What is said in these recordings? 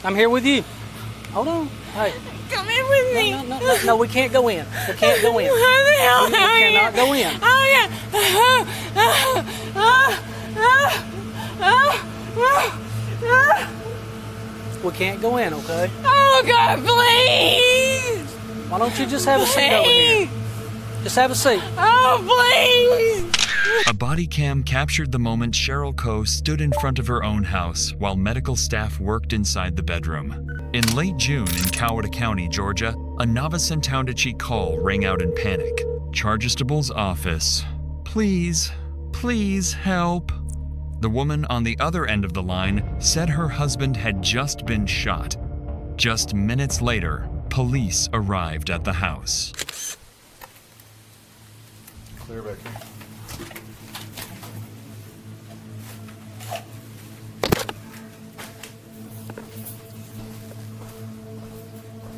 I'm here with you. Hold on. Hey. Come in with me. No, we can't go in. We can't go in. Where the hell We cannot go in. We can't go in, okay? Oh, God, please. Why don't you just have a seat over here? Just have a seat. Oh, please. A body cam captured the moment Cheryl Coe stood in front of her own house while medical staff worked inside the bedroom. In late June in Coweta County, Georgia, a Navicentaudici call rang out in panic. Chargestable's office. Please, please help. The woman on the other end of the line said her husband had just been shot. Just minutes later, police arrived at the house. Clear back here.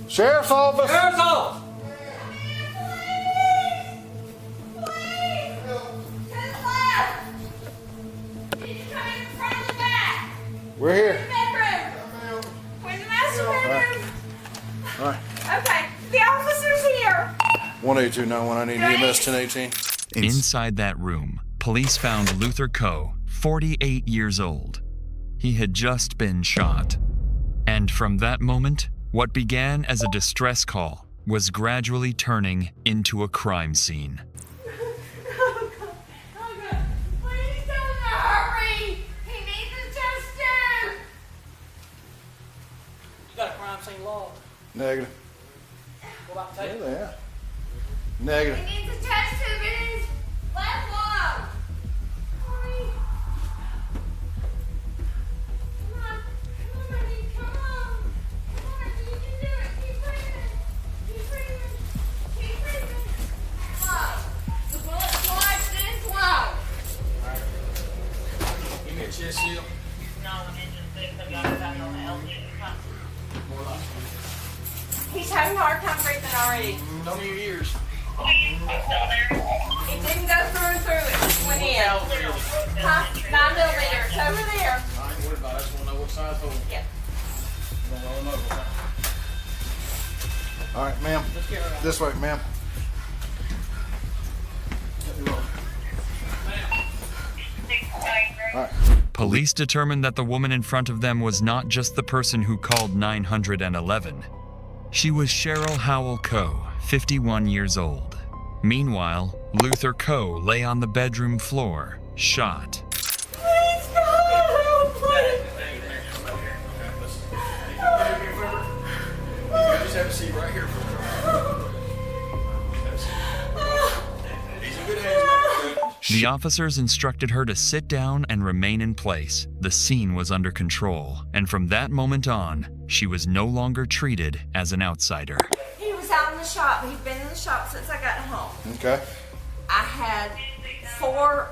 Sheriff's office! Sheriff's office! We're here. Bedroom. We're in the master bedroom. All right. Okay, the officer's here. 18291, I need EMS 1018. Inside that room, police found Luther Coe, 48 years old. He had just been shot. And from that moment, what began as a distress call was gradually turning into a crime scene. Oh, God. Please don't hurry. He needs adjusted. You got a crime scene log. Negative. What about tape? Yeah. Negative. He needs adjusted in his left lung. Hurry. Come on, honey, come on. Come on, you can do it. Keep breathing. Slow. The bullet's lodged in his lung. Give me a chest shield. He's having a hard time breathing already. Tell me your ears. It didn't go through and through. It just went in. Huh? 9 millimeters. Over there. I ain't worried about it. I just want to know what size hole. Yep. All right, ma'am. This way, ma'am. All right. Police determined that the woman in front of them was not just the person who called 911. She was Cheryl Howell Coe, 51 years old. Meanwhile, Luther Coe lay on the bedroom floor, shot. Please, God, please. Just have a seat right here. He's in good hands, man. The officers instructed her to sit down and remain in place. The scene was under control, and from that moment on, she was no longer treated as an outsider. He was out in the shop. He'd been in the shop since I got home. Okay. I had 5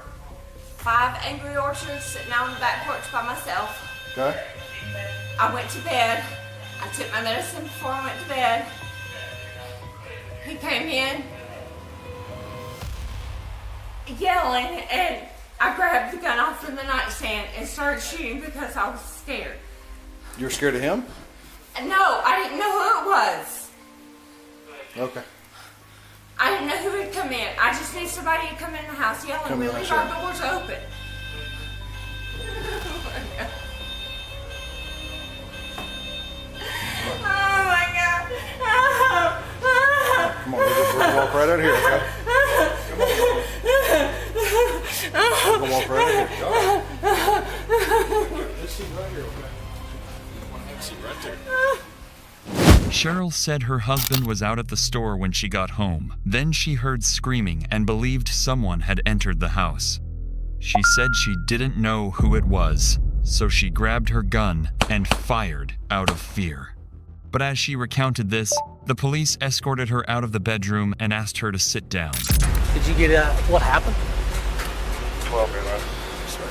Angry Orchards sitting out on the back porch by myself. Okay. I went to bed. I took my medicine before I went to bed. He came in yelling, and I grabbed the gun off from the nightstand and started shooting because I was scared. You were scared of him? No, I didn't know who it was. Okay. I didn't know who had come in. I just knew somebody had come in the house yelling. Come We in, leave sure. our doors open. Oh my God. Come on, we'll walk right out here, okay? We're gonna walk right out here. This seat right here, okay? I want to have a seat right there. Cheryl said her husband was out at the store when she got home. Then she heard screaming and believed someone had entered the house. She said she didn't know who it was, so she grabbed her gun and fired out of fear. But as she recounted this, the police escorted her out of the bedroom and asked her to sit down. Did you get what happened? 12 beer left.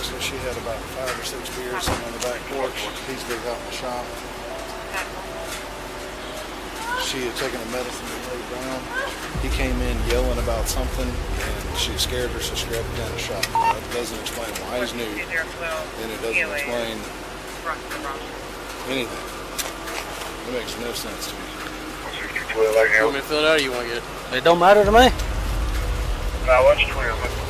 So she had about 5 or 6 beers sitting on the back porch. He's big out in the shop. She had taken a medicine and laid down. He came in yelling about something, and she scared her, so she grabbed the gun and shot him. That doesn't explain why he's new, and it doesn't explain anything. It makes no sense to me. You want me to fill it out or you want to get it? It don't matter to me. Now, what's 12?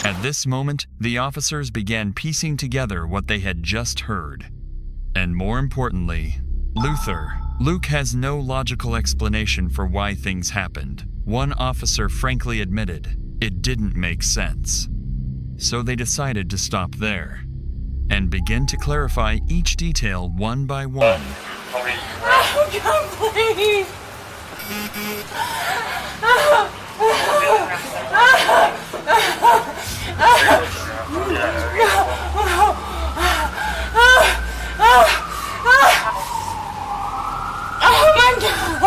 At this moment, the officers began piecing together what they had just heard. And more importantly, Luke has no logical explanation for why things happened. One officer frankly admitted it didn't make sense. So they decided to stop there and begin to clarify each detail one by one. Oh, God, please. Oh, my God.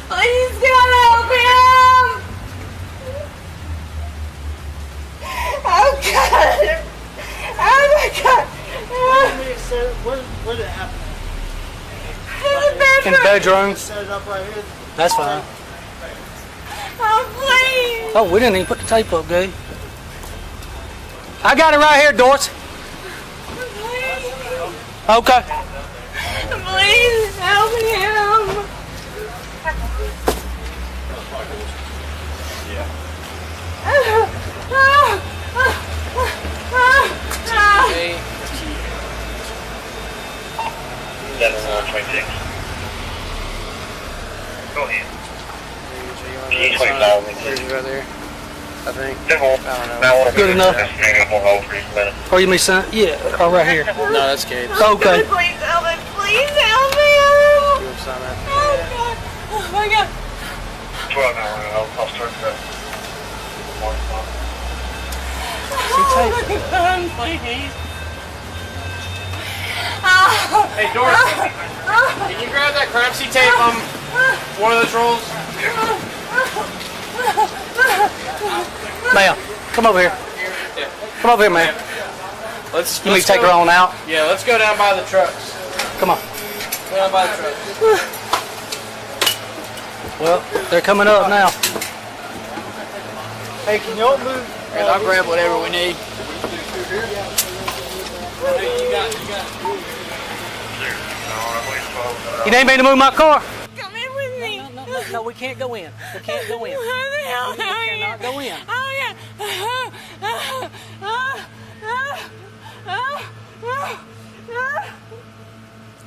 Please, God, help him! Oh, God! Oh, my God! Where did it happen? In the bedroom. Set it up right here. That's fine. Oh, please! Oh, we didn't even put the tape up, Gabe. I got it right here, Doris. Okay. Please help him! Hey. 7126. Go ahead. Right there. I think. I don't know. Good enough. Or you may sign? Yeah, oh, right here. No, that's Gabe. Okay. Please help him! Please help him! You want to sign that? Oh, God! Oh, my God! 12 hours. I'll start that. Oh, my God, please! Hey, Doris, can you grab that crime scene tape on one of those rolls? Ma'am, come over here. Yeah. Come over here, ma'am. Let's You may take her on out. Yeah, let's go down by the trucks. Come on. Go down by the trucks. Well, they're coming up now. Hey, can y'all move? I'll grab whatever we need. You need me to move my car? Come in with me! No, we can't go in. We can't go in. Where the hell We are you? cannot go in. Oh, yeah.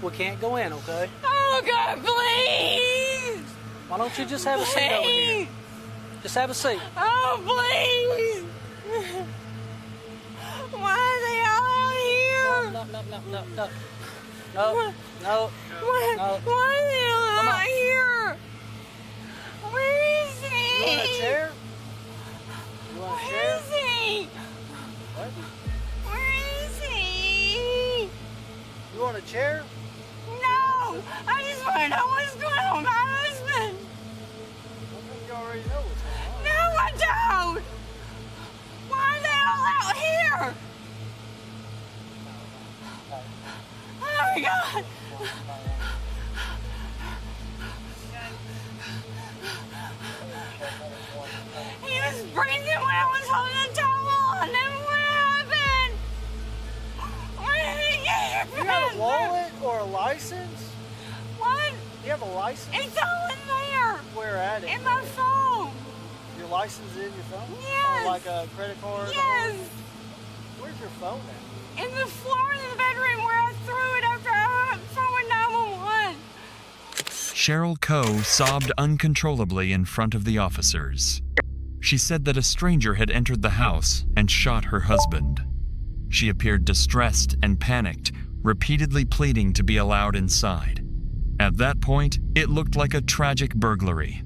We can't go in, okay? Oh, God, please! Why don't you just have a seat over here? Just have a seat. Oh, please! Why are they all out here? No. No. Why are they all Come on. out here? Where is he? You want a chair? You want a Where chair? is he? What? Where is he? You want a chair? No! I just want to know what's going on with my husband. I think you already know what's going on. No, I don't! Why are they all out here? Oh my God! He was breathing when I was holding the towel on him. What happened? Where did he get You have a wallet or a license? What? You have a license? It's all in there. Where at it? In my phone. Your license is in your phone? Yes. Or like a credit card? Yes. Where's your phone at? In the floor in the bedroom where I threw it after I hung up the phone with 911. Cheryl Coe sobbed uncontrollably in front of the officers. She said that a stranger had entered the house and shot her husband. She appeared distressed and panicked, repeatedly pleading to be allowed inside. At that point, it looked like a tragic burglary.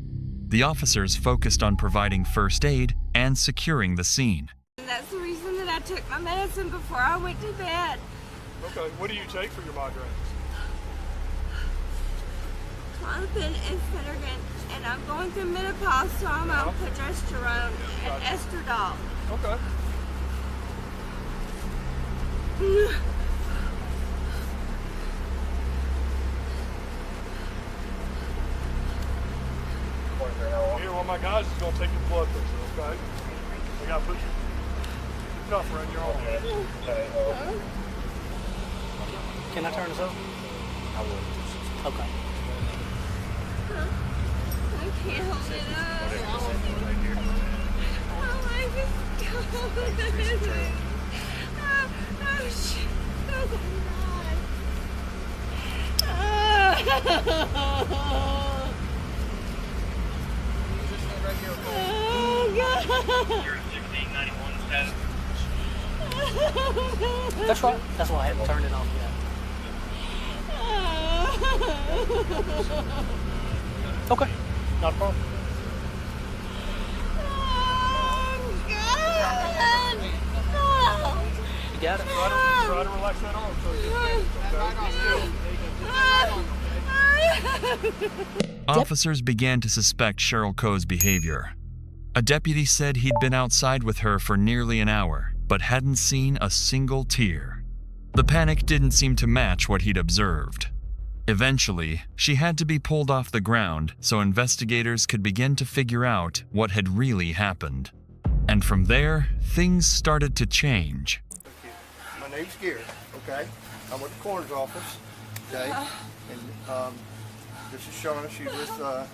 The officers focused on providing first aid and securing the scene. And that's the reason that I took my medicine before I went to bed. Okay, what do you take for your migraines? Clonopin and Phenergan, and I I'm going through menopause, so I'm on progesterone and estradiol. Okay. Here, one of my guys is going to take your blood pressure, okay? I got to put your cuff around your arm. Can I turn this off? I will. Okay. I can't hold it up. Oh my God. Oh shit. Oh God. You're 1691 status. That's right. That's why I haven't turned it off yet. Okay. Not a problem. You got it? Try to relax that arm so you can still. Officers began to suspect Cheryl Coe's behavior. A deputy said he'd been outside with her for nearly an hour, but hadn't seen a single tear. The panic didn't seem to match what he'd observed. Eventually, she had to be pulled off the ground so investigators could begin to figure out what had really happened. And from there, things started to change. My name's Gary, okay? I'm with the coroner's office, okay? And this is Shauna. She's with the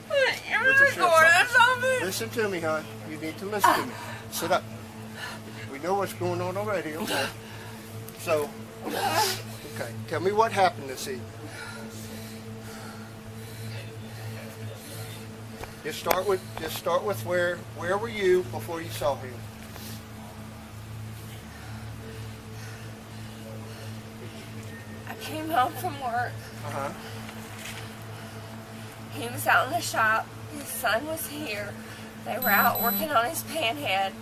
sheriff's office. Listen to me, hon. You need to listen to me. Sit up. We know what's going on already, okay? So, okay, tell me what happened this evening. Just start with where were you before you saw him? I came home from work. Uh-huh. He was out in the shop. His son was here. They were out working on his panhead.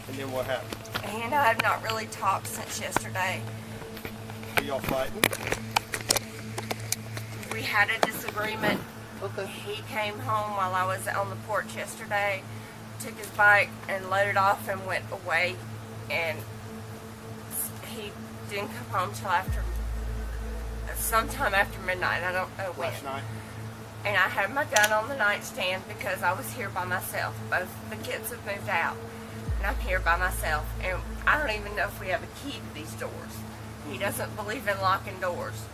And then what happened? He and I have not really talked since yesterday. Were y'all fighting? We had a disagreement. Okay. He came home while I was on the porch yesterday, took his bike and loaded off and went away, and he didn't come home till sometime after midnight. I don't know when. Last night? And I had my gun on the nightstand because I was here by myself. Both the kids have moved out, and I'm here by myself. And I don't even know if we have a key to these doors. He doesn't believe in locking doors.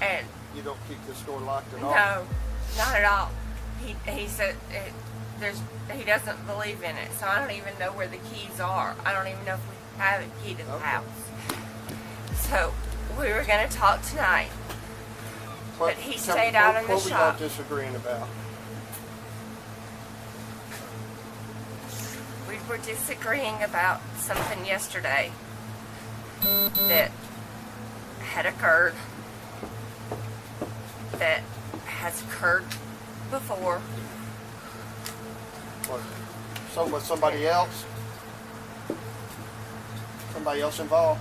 And You don't keep this door locked at all? no, not at all. He said he doesn't believe in it, so I don't even know where the keys are. I don't even know if we have a key to the house. So we were going to talk tonight, but he stayed out in the shop. What were y'all disagreeing about? We were disagreeing about something yesterday that had occurred, that has occurred before. What, with somebody else? Somebody else involved?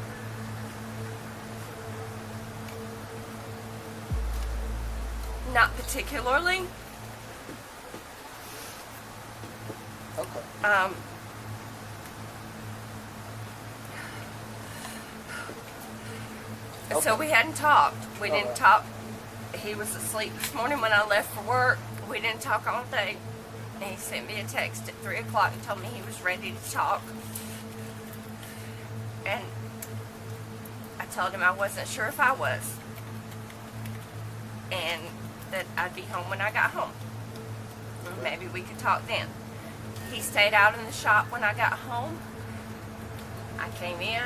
Not particularly. Okay. So we hadn't talked. We didn't talk. He was asleep this morning when I left for work. We didn't talk all day. And he sent me a text at 3 o'clock and told me he was ready to talk. And I told him I wasn't sure if I was. And that I'd be home when I got home. Maybe we could talk then. He stayed out in the shop when I got home. I came in.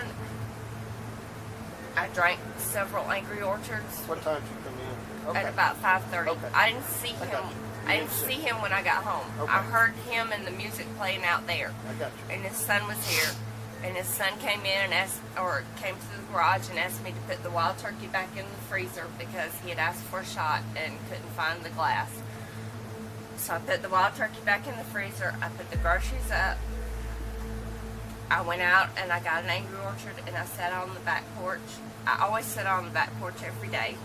I drank several Angry Orchards. What time did you come in? Okay. At about 5:30. Okay. I didn't see him. I didn't see him when I got home. Okay. I heard him and the music playing out there. I got you. And his son was here. And his son came in and came to the garage and asked me to put the wild turkey back in the freezer because he had asked for a shot and couldn't find the glass. So I put the wild turkey back in the freezer. I put the groceries up. I went out and I got an Angry Orchard and I sat on the back porch. I always sit on the back porch every day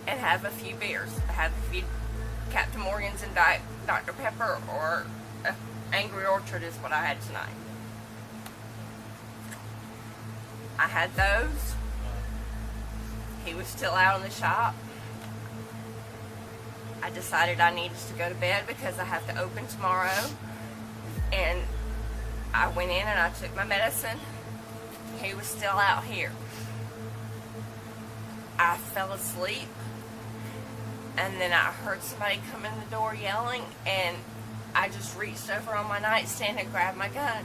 and have a few beers. I have a few Captain Morgan onions and Dr. Pepper, or Angry Orchard is what I had tonight. I had those. He was still out in the shop. I decided I needed to go to bed because I have to open tomorrow. And I went in and I took my medicine. He was still out here. I fell asleep. And then I heard somebody come in the door yelling, and I just reached over on my nightstand and grabbed my gun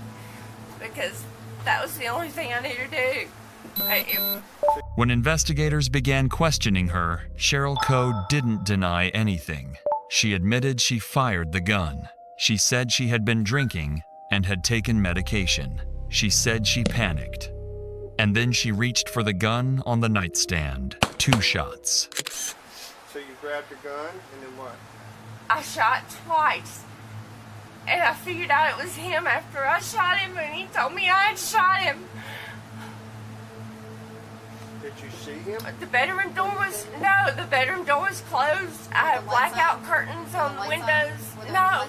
because that was the only thing I needed to do. When investigators began questioning her, Cheryl Coe didn't deny anything. She admitted she fired the gun. She said she had been drinking and had taken medication. She said she panicked. And then she reached for the gun on the nightstand. 2 shots. So you grabbed your gun, and then what? I shot twice. And I figured out it was him after I shot him, and he told me I had shot him. Did you see him? The bedroom door was, no, the bedroom door was closed. I have blackout curtains on the windows. No.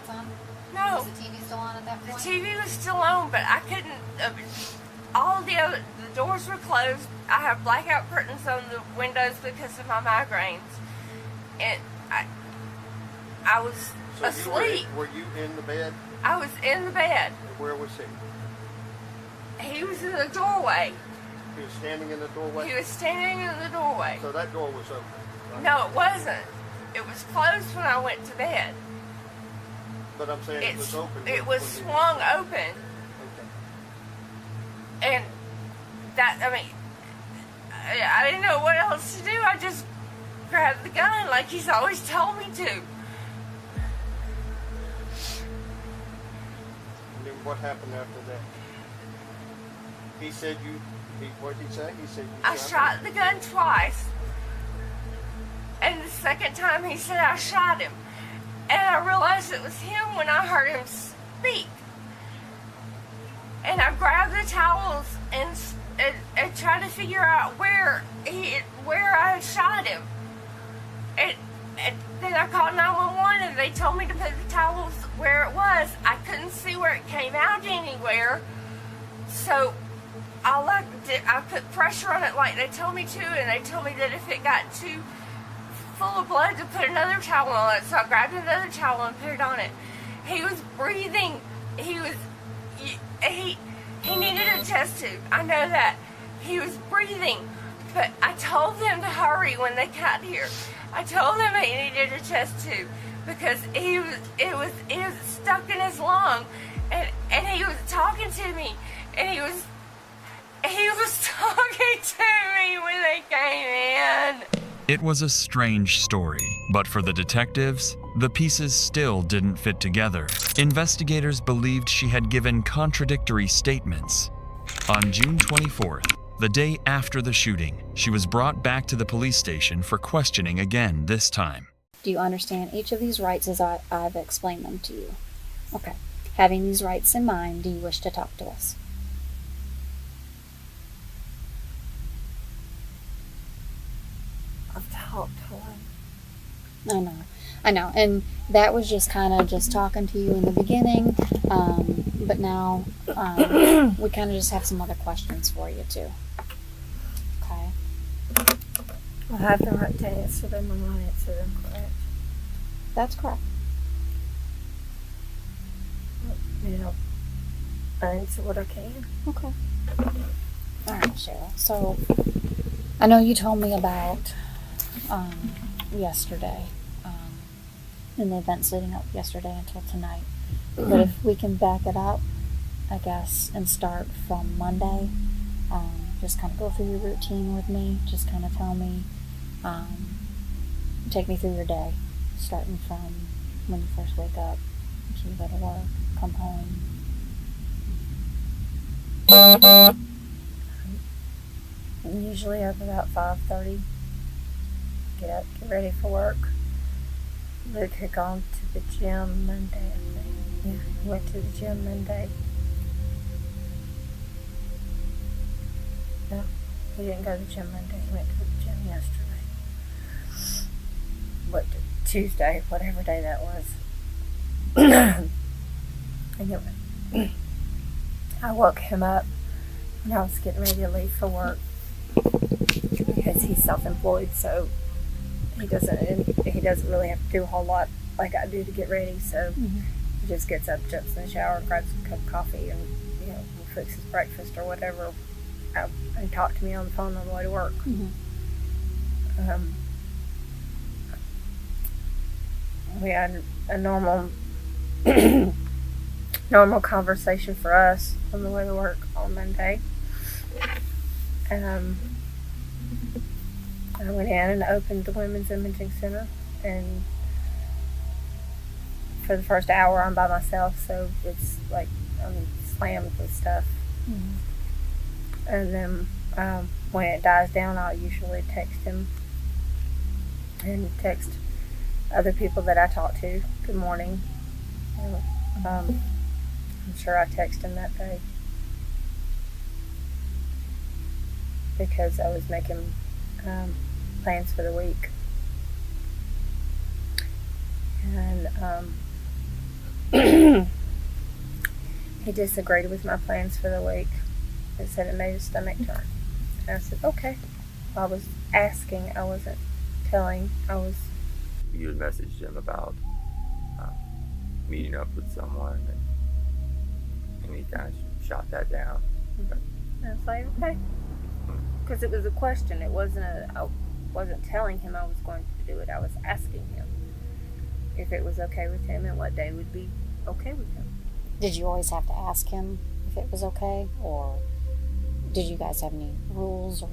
No. Was the TV still on at that The point? TV was still on, but I couldn't, all the doors were closed. I have blackout curtains on the windows because of my migraines. And I was asleep. Were you in the bed? I was in the bed. Where was he? He was in the doorway. He was standing in the doorway? He was standing in the doorway. So that door was open? Right? No, it wasn't. It was closed when I went to bed. But I'm saying it was open. It was swung open. Okay. And that, I mean, I didn't know what else to do. I just grabbed the gun like he's always told me to. And then what happened after that? He said what did he say? He said you I shot the gun twice. And the second time he said I shot him. And I realized it was him when I heard him speak. And I grabbed the towels and tried to figure out where I had shot him. And then I called 911 and they told me to put the towels where it was. I couldn't see where it came out anywhere. So I put pressure on it like they told me to, and they told me that if it got too full of blood to put another towel on it. So I grabbed another towel and put it on it. He was breathing. He needed a chest tube. I know that. He was breathing. But I told them to hurry when they got here. I told them he needed a chest tube because it was stuck in his lung, and he was talking to me, and he was talking to me when they came in. It was a strange story, but for the detectives, the pieces still didn't fit together. Investigators believed she had given contradictory statements. On June 24th, the day after the shooting, she was brought back to the police station for questioning again this time. Do you understand each of these rights as I've explained them to you? Okay. Having these rights in mind, do you wish to talk to us? I've talked to him. I know. And that was just kind of just talking to you in the beginning. But now we kind of just have some other questions for you too. Okay. I have the right to answer them and not answer them, correct? That's correct. I answer what I can. Okay. All right, Cheryl. So I know you told me about yesterday, and the events leading up yesterday until tonight. But if we can back it up, I guess, and start from Monday, just kind of go through your routine with me. Just kind of tell me, take me through your day, starting from when you first wake up, until you go to work, come home. Usually up about 5:30. Get up, get ready for work. Luke had gone to the gym Monday, I think. Yeah, he went to the gym Monday. No, he didn't go to the gym Monday. He went to the gym yesterday. What Tuesday, whatever day that was. Anyway, I woke him up when I was getting ready to leave for work because he's self-employed, so he doesn't really have to do a whole lot like I do to get ready. So he just gets up, jumps in the shower, grabs a cup of coffee, and fixes breakfast or whatever, and talk to me on the phone on the way to work. We had a normal conversation for us on the way to work on Monday. I went in and opened the Women's Imaging Center, and for the first hour I'm by myself, so it's like I'm slammed with stuff. And then when it dies down, I'll usually text him and text other people that I talk to, good morning. I'm sure I texted him that day because I was making plans for the week. And he disagreed with my plans for the week. He said it made his stomach turn. And I said, okay. I was asking, I wasn't telling. You had messaged him about meeting up with someone, and he kind of shot that down. I was like, okay. Because it was a question. I wasn't telling him I was going to do it. I was asking him if it was okay with him and what day would be okay with him. Did you always have to ask him if it was okay, or did you guys have any rules? Or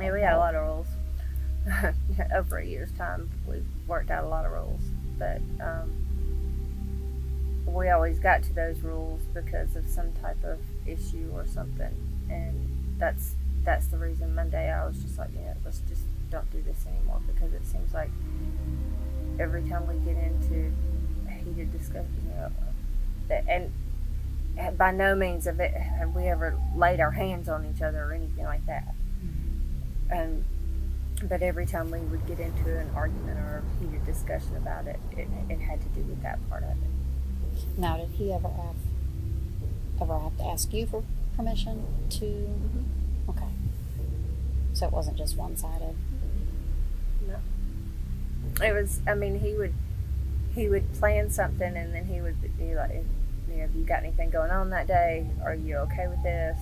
Yeah, we had a lot of rules. Over a year's time, we worked out a lot of rules, but we always got to those rules because of some type of issue or something, and that's the reason Monday I was just like, let's just don't do this anymore, because it seems like every time we get into heated discussion, and by no means have we ever laid our hands on each other or anything like that, but every time we would get into an argument or a heated discussion about it, it had to do with that part of it. Now, did he ever have to ask you for permission to? Okay. So it wasn't just one-sided. No. It was. I mean, he would plan something, and then he would be like, have you got anything going on that day? Are you okay with this?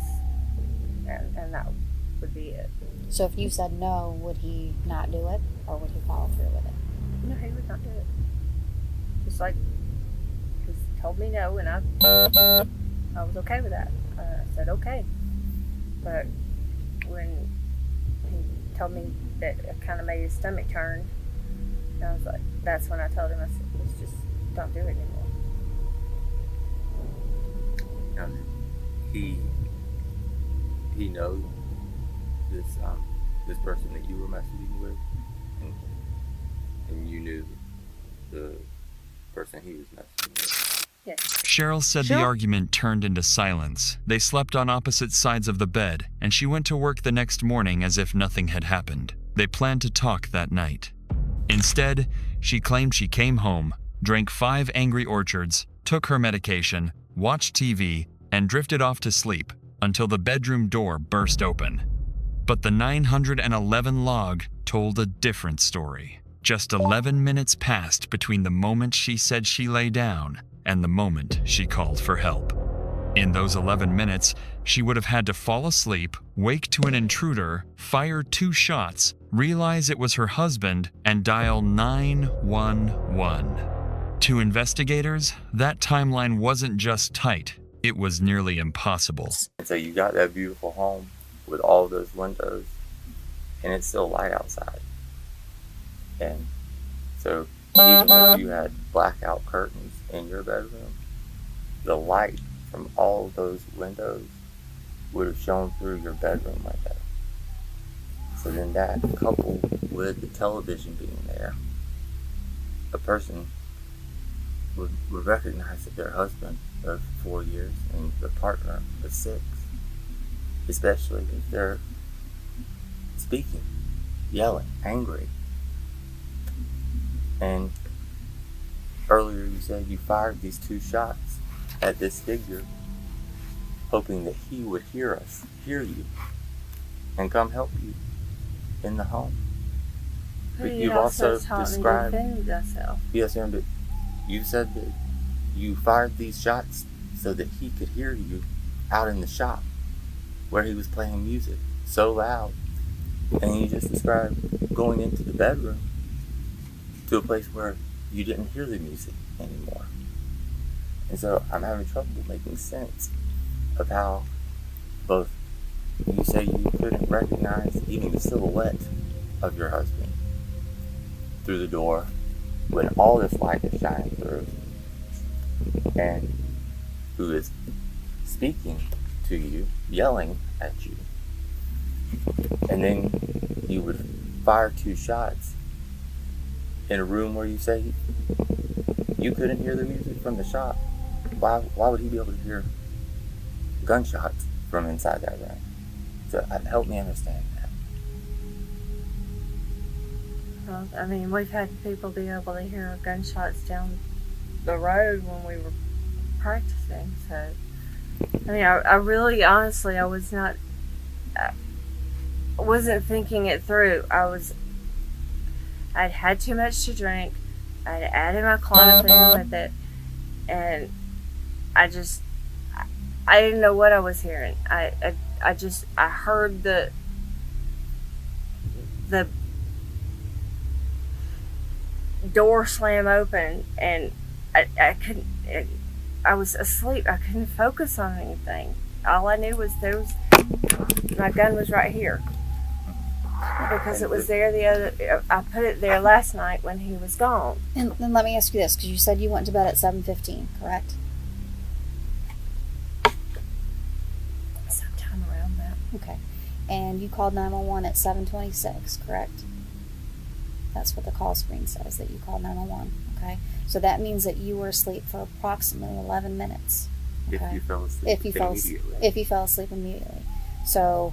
And that would be it. So if you said no, would he not do it, or would he follow through with it? No, he would not do it. Just like he told me no, and I was okay with that. I said okay. But when he told me that it kind of made his stomach turn, I was like, that's when I told him, I said, let's just don't do it anymore. He knows this person that you were messaging with, and you knew the person he was messaging with. Yes. Cheryl said the argument turned into silence. They slept on opposite sides of the bed, and she went to work the next morning as if nothing had happened. They planned to talk that night. Instead, she claimed she came home, drank 5 Angry Orchards, took her medication, watched TV, and drifted off to sleep until the bedroom door burst open. But the 911 log told a different story. Just 11 minutes passed between the moment she said she lay down and the moment she called for help. In those 11 minutes, she would have had to fall asleep, wake to an intruder, fire 2 shots, realize it was her husband, and dial 911. To investigators, that timeline wasn't just tight, it was nearly impossible. And so you got that beautiful home with all those windows, and it's still light outside. And so even if you had blackout curtains in your bedroom, the light from all of those windows would have shone through your bedroom window. So then that, coupled with the television being there, a person would recognize that their husband of 4 years and the partner of 6, especially if they're speaking, yelling, angry. And earlier you said you fired these 2 shots at this figure, hoping that he would hear you, and come help you in the home. But you've also described. Yes, ma'am, but you said that you fired these shots so that he could hear you out in the shop where he was playing music so loud. And you just described going into the bedroom to a place where you didn't hear the music anymore. And so I'm having trouble making sense of how both you say you couldn't recognize even the silhouette of your husband through the door when all this light is shining through, and who is speaking to you, yelling at you. And then you would fire 2 shots in a room where you say you couldn't hear the music from the shop. Why would he be able to hear gunshots from inside that room? So help me understand that. Well, I mean, we've had people be able to hear gunshots down the road when we were practicing. So, I mean, I really, honestly, I wasn't thinking it through. I'd had too much to drink. I'd added my clonopin with it, and I didn't know what I was hearing. I heard the door slam open, and I couldn't. I was asleep. I couldn't focus on anything. All I knew was my gun was right here because it was there I put it there last night when he was gone. And then let me ask you this, because you said you went to bed at 7:15, correct? Sometime around that. Okay. And you called 911 at 7:26, correct? That's what the call screen says, that you called 911, okay? So that means that you were asleep for approximately 11 minutes. Okay? If you fell asleep If you fell asleep immediately. So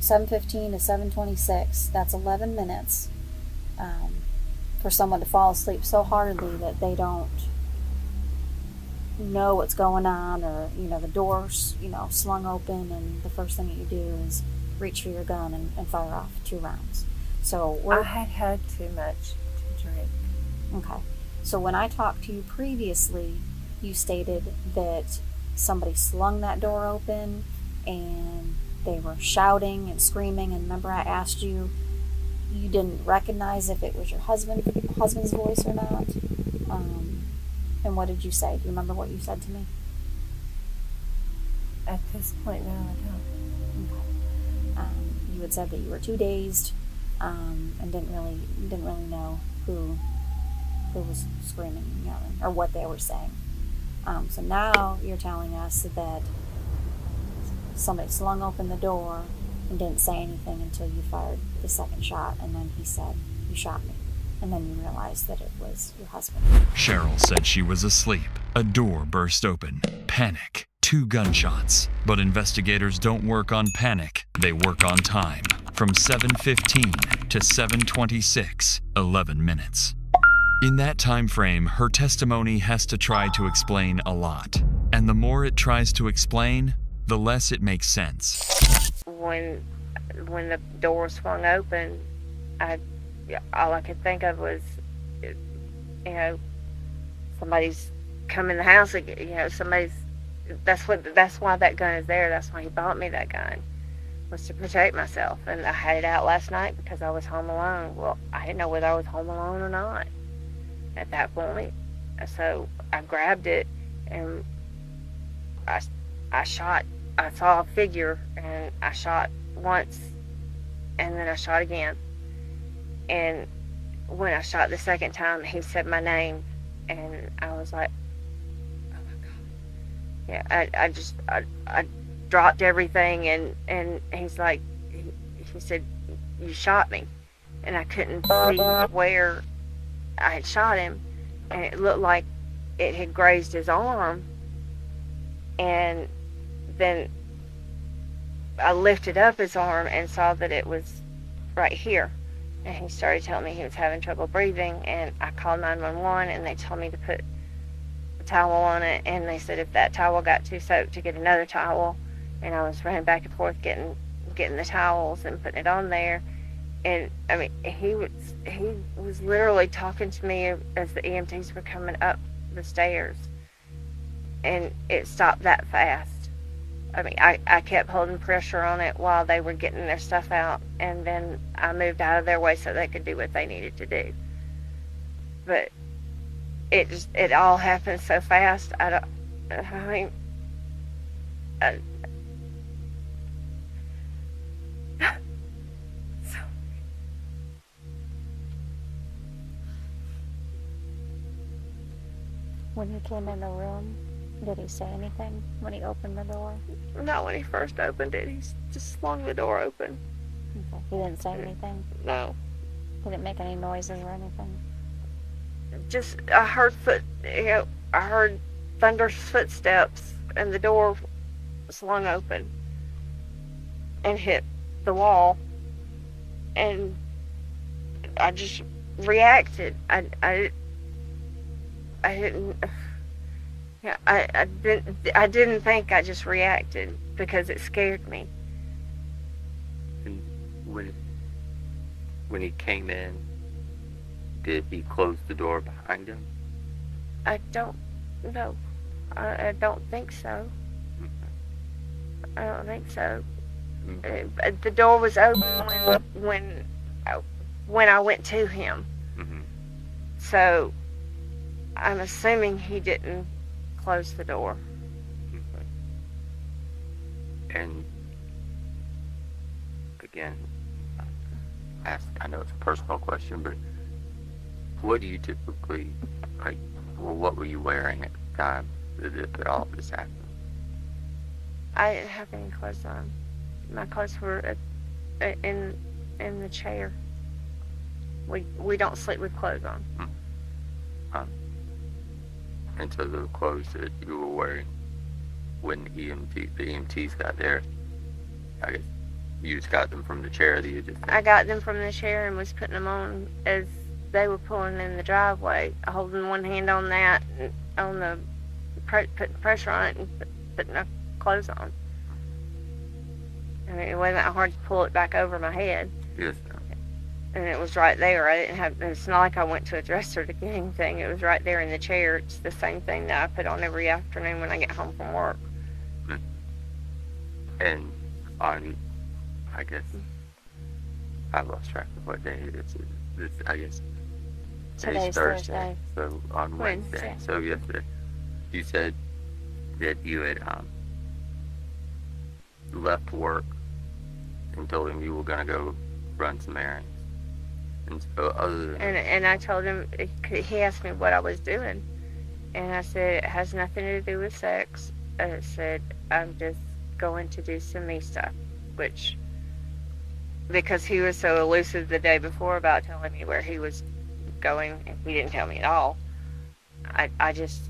7:15 to 7:26, that's 11 minutes for someone to fall asleep so hardly that they don't know what's going on, or, the door's, slung open, and the first thing that you do is reach for your gun and fire off 2 rounds. So I had too much to drink. Okay. So when I talked to you previously, you stated that somebody slung that door open and they were shouting and screaming, and remember I asked you didn't recognize if it was your husband's voice or not. And what did you say? Do you remember what you said to me? At this point, no, I don't. Okay. You had said that you were too dazed and didn't really know who was screaming and yelling, or what they were saying. So now you're telling us that somebody slung open the door and didn't say anything until you fired the second shot, and then he said, "You shot me." And then you realized that it was your husband. Cheryl said she was asleep. A door burst open. Panic. 2 gunshots. But investigators don't work on panic. They work on time. From 7:15 to 7:26, 11 minutes. In that time frame, her testimony has to try to explain a lot. And the more it tries to explain, the less it makes sense. When the door swung open, all I could think of was, somebody's come in the house again. That's why that gun is there. That's why he bought me that gun, was to protect myself. And I had it out last night because I was home alone. Well, I didn't know whether I was home alone or not at that point. So I grabbed it and I shot. I saw a figure and I shot once, and then I shot again. And when I shot the second time, he said my name, and I was like, "Oh my God!" Yeah, I dropped everything, and he's like, he said, "You shot me," and I couldn't see where I had shot him, and it looked like it had grazed his arm, and then I lifted up his arm and saw that it was right here. And he started telling me he was having trouble breathing, and I called 911, and they told me to put a towel on it, and they said if that towel got too soaked to get another towel, and I was running back and forth getting the towels and putting it on there. And I mean, he was literally talking to me as the EMTs were coming up the stairs, and it stopped that fast. I mean, I kept holding pressure on it while they were getting their stuff out, and then I moved out of their way so they could do what they needed to do. But it all happened so fast. When he came in the room, did he say anything when he opened the door? Not when he first opened it. He just swung the door open. Okay. He didn't say anything? No. He didn't make any noises or anything? Just, I heard I heard thunderous footsteps, and the door swung open and hit the wall, and I just reacted. I didn't think. I just reacted because it scared me. And when he came in, did he close the door behind him? I don't know. I don't think so. I don't think so. The door was open when I went to him. Mm-hmm. So I'm assuming he didn't close the door. And again, I know it's a personal question, but what do you typically, like, well, what were you wearing at the time that all of this happened? I didn't have any clothes on. My clothes were in the chair. We don't sleep with clothes on. And so the clothes that you were wearing when the EMTs got there, I guess you just got them from the chair that you just... I got them from the chair and was putting them on as they were pulling in the driveway, holding one hand on that, and on the putting pressure on it and putting my clothes on. I mean, it wasn't that hard to pull it back over my head. Yes. And it was right there. It's not like I went to a dresser to get anything. It was right there in the chair. It's the same thing that I put on every afternoon when I get home from work. And on, I guess, I lost track of what day it is. I guess Today's Thursday. So on Wednesday. So yesterday, you said that you had left work and told him you were going to go run some errands. And so other than and I told him, he asked me what I was doing. And I said, it has nothing to do with sex. I said, I'm just going to do some me stuff. Which, because he was so elusive the day before about telling me where he was going, and he didn't tell me at all. I just,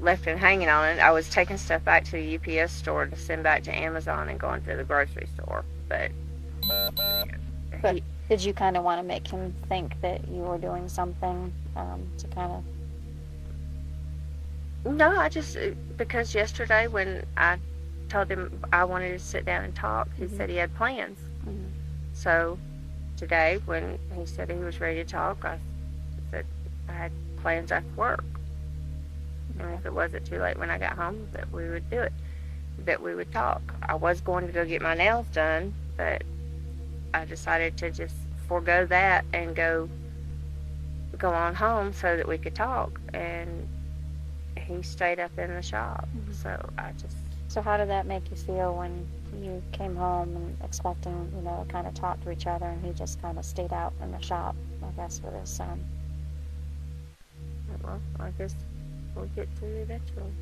left him hanging on it. I was taking stuff back to the UPS store to send back to Amazon and going to the grocery store. But did you kind of want to make him think that you were doing something to kind of... No, I just, because yesterday when I told him I wanted to sit down and talk, he said he had plans. So today when he said he was ready to talk, I said I had plans after work. And if it wasn't too late when I got home, that we would do it, that we would talk. I was going to go get my nails done, but I decided to just forego that and go on home so that we could talk. And he stayed up in the shop. So how did that make you feel when you came home and expecting, to kind of talk to each other, and he just kind of stayed out in the shop, I guess, with his son? Well, I guess we'll get to it eventually.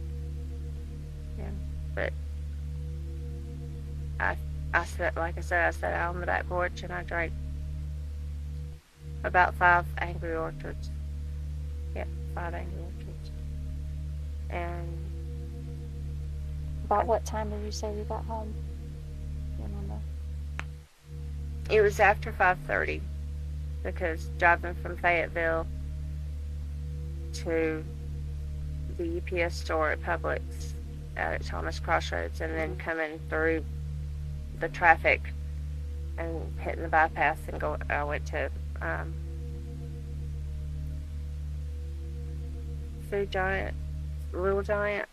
Yeah, but I sat out on the back porch and I drank about 5 Angry Orchards. Yeah, 5 Angry Orchards. And about what time did you say you got home? You remember? It was after 5:30 because driving from Fayetteville to the UPS store at Publix out at Thomas Crossroads and then coming through the traffic and hitting the bypass and I went to Food Giant, Little Giant.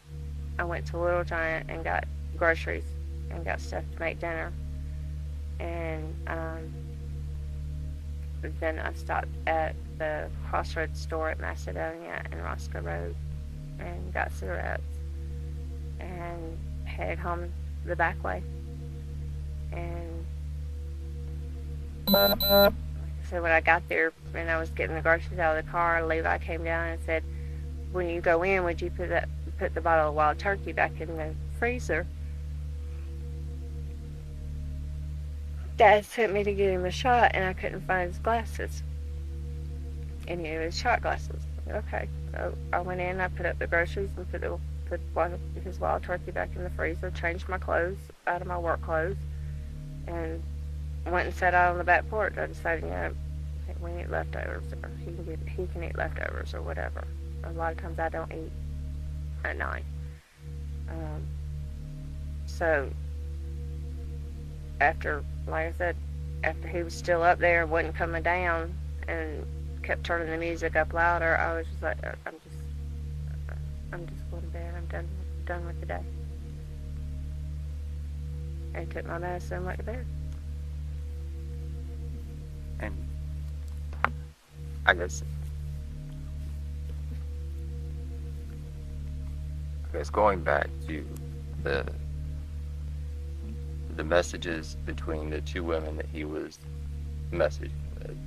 I went to Little Giant and got groceries and got stuff to make dinner. And then I stopped at the Crossroads store at Macedonia and Roscoe Road and got cigarettes and headed home the back way. And so when I got there and I was getting the groceries out of the car, Levi came down and said, when you go in, would you put the bottle of wild turkey back in the freezer? Dad sent me to get him a shot and I couldn't find his glasses. And he had his shot glasses. Okay, so I went in, I put up the groceries and put his wild turkey back in the freezer, changed my clothes out of my work clothes, and went and sat out on the back porch. I decided, I think we eat leftovers, or he can eat leftovers or whatever. A lot of times I don't eat at night. So after, like I said, after he was still up there, wasn't coming down, and kept turning the music up louder, I was just like, I'm just going to bed. I'm done with the day. I took my medicine and went to bed. And I guess going back to the messages between the two women that he was messaging with,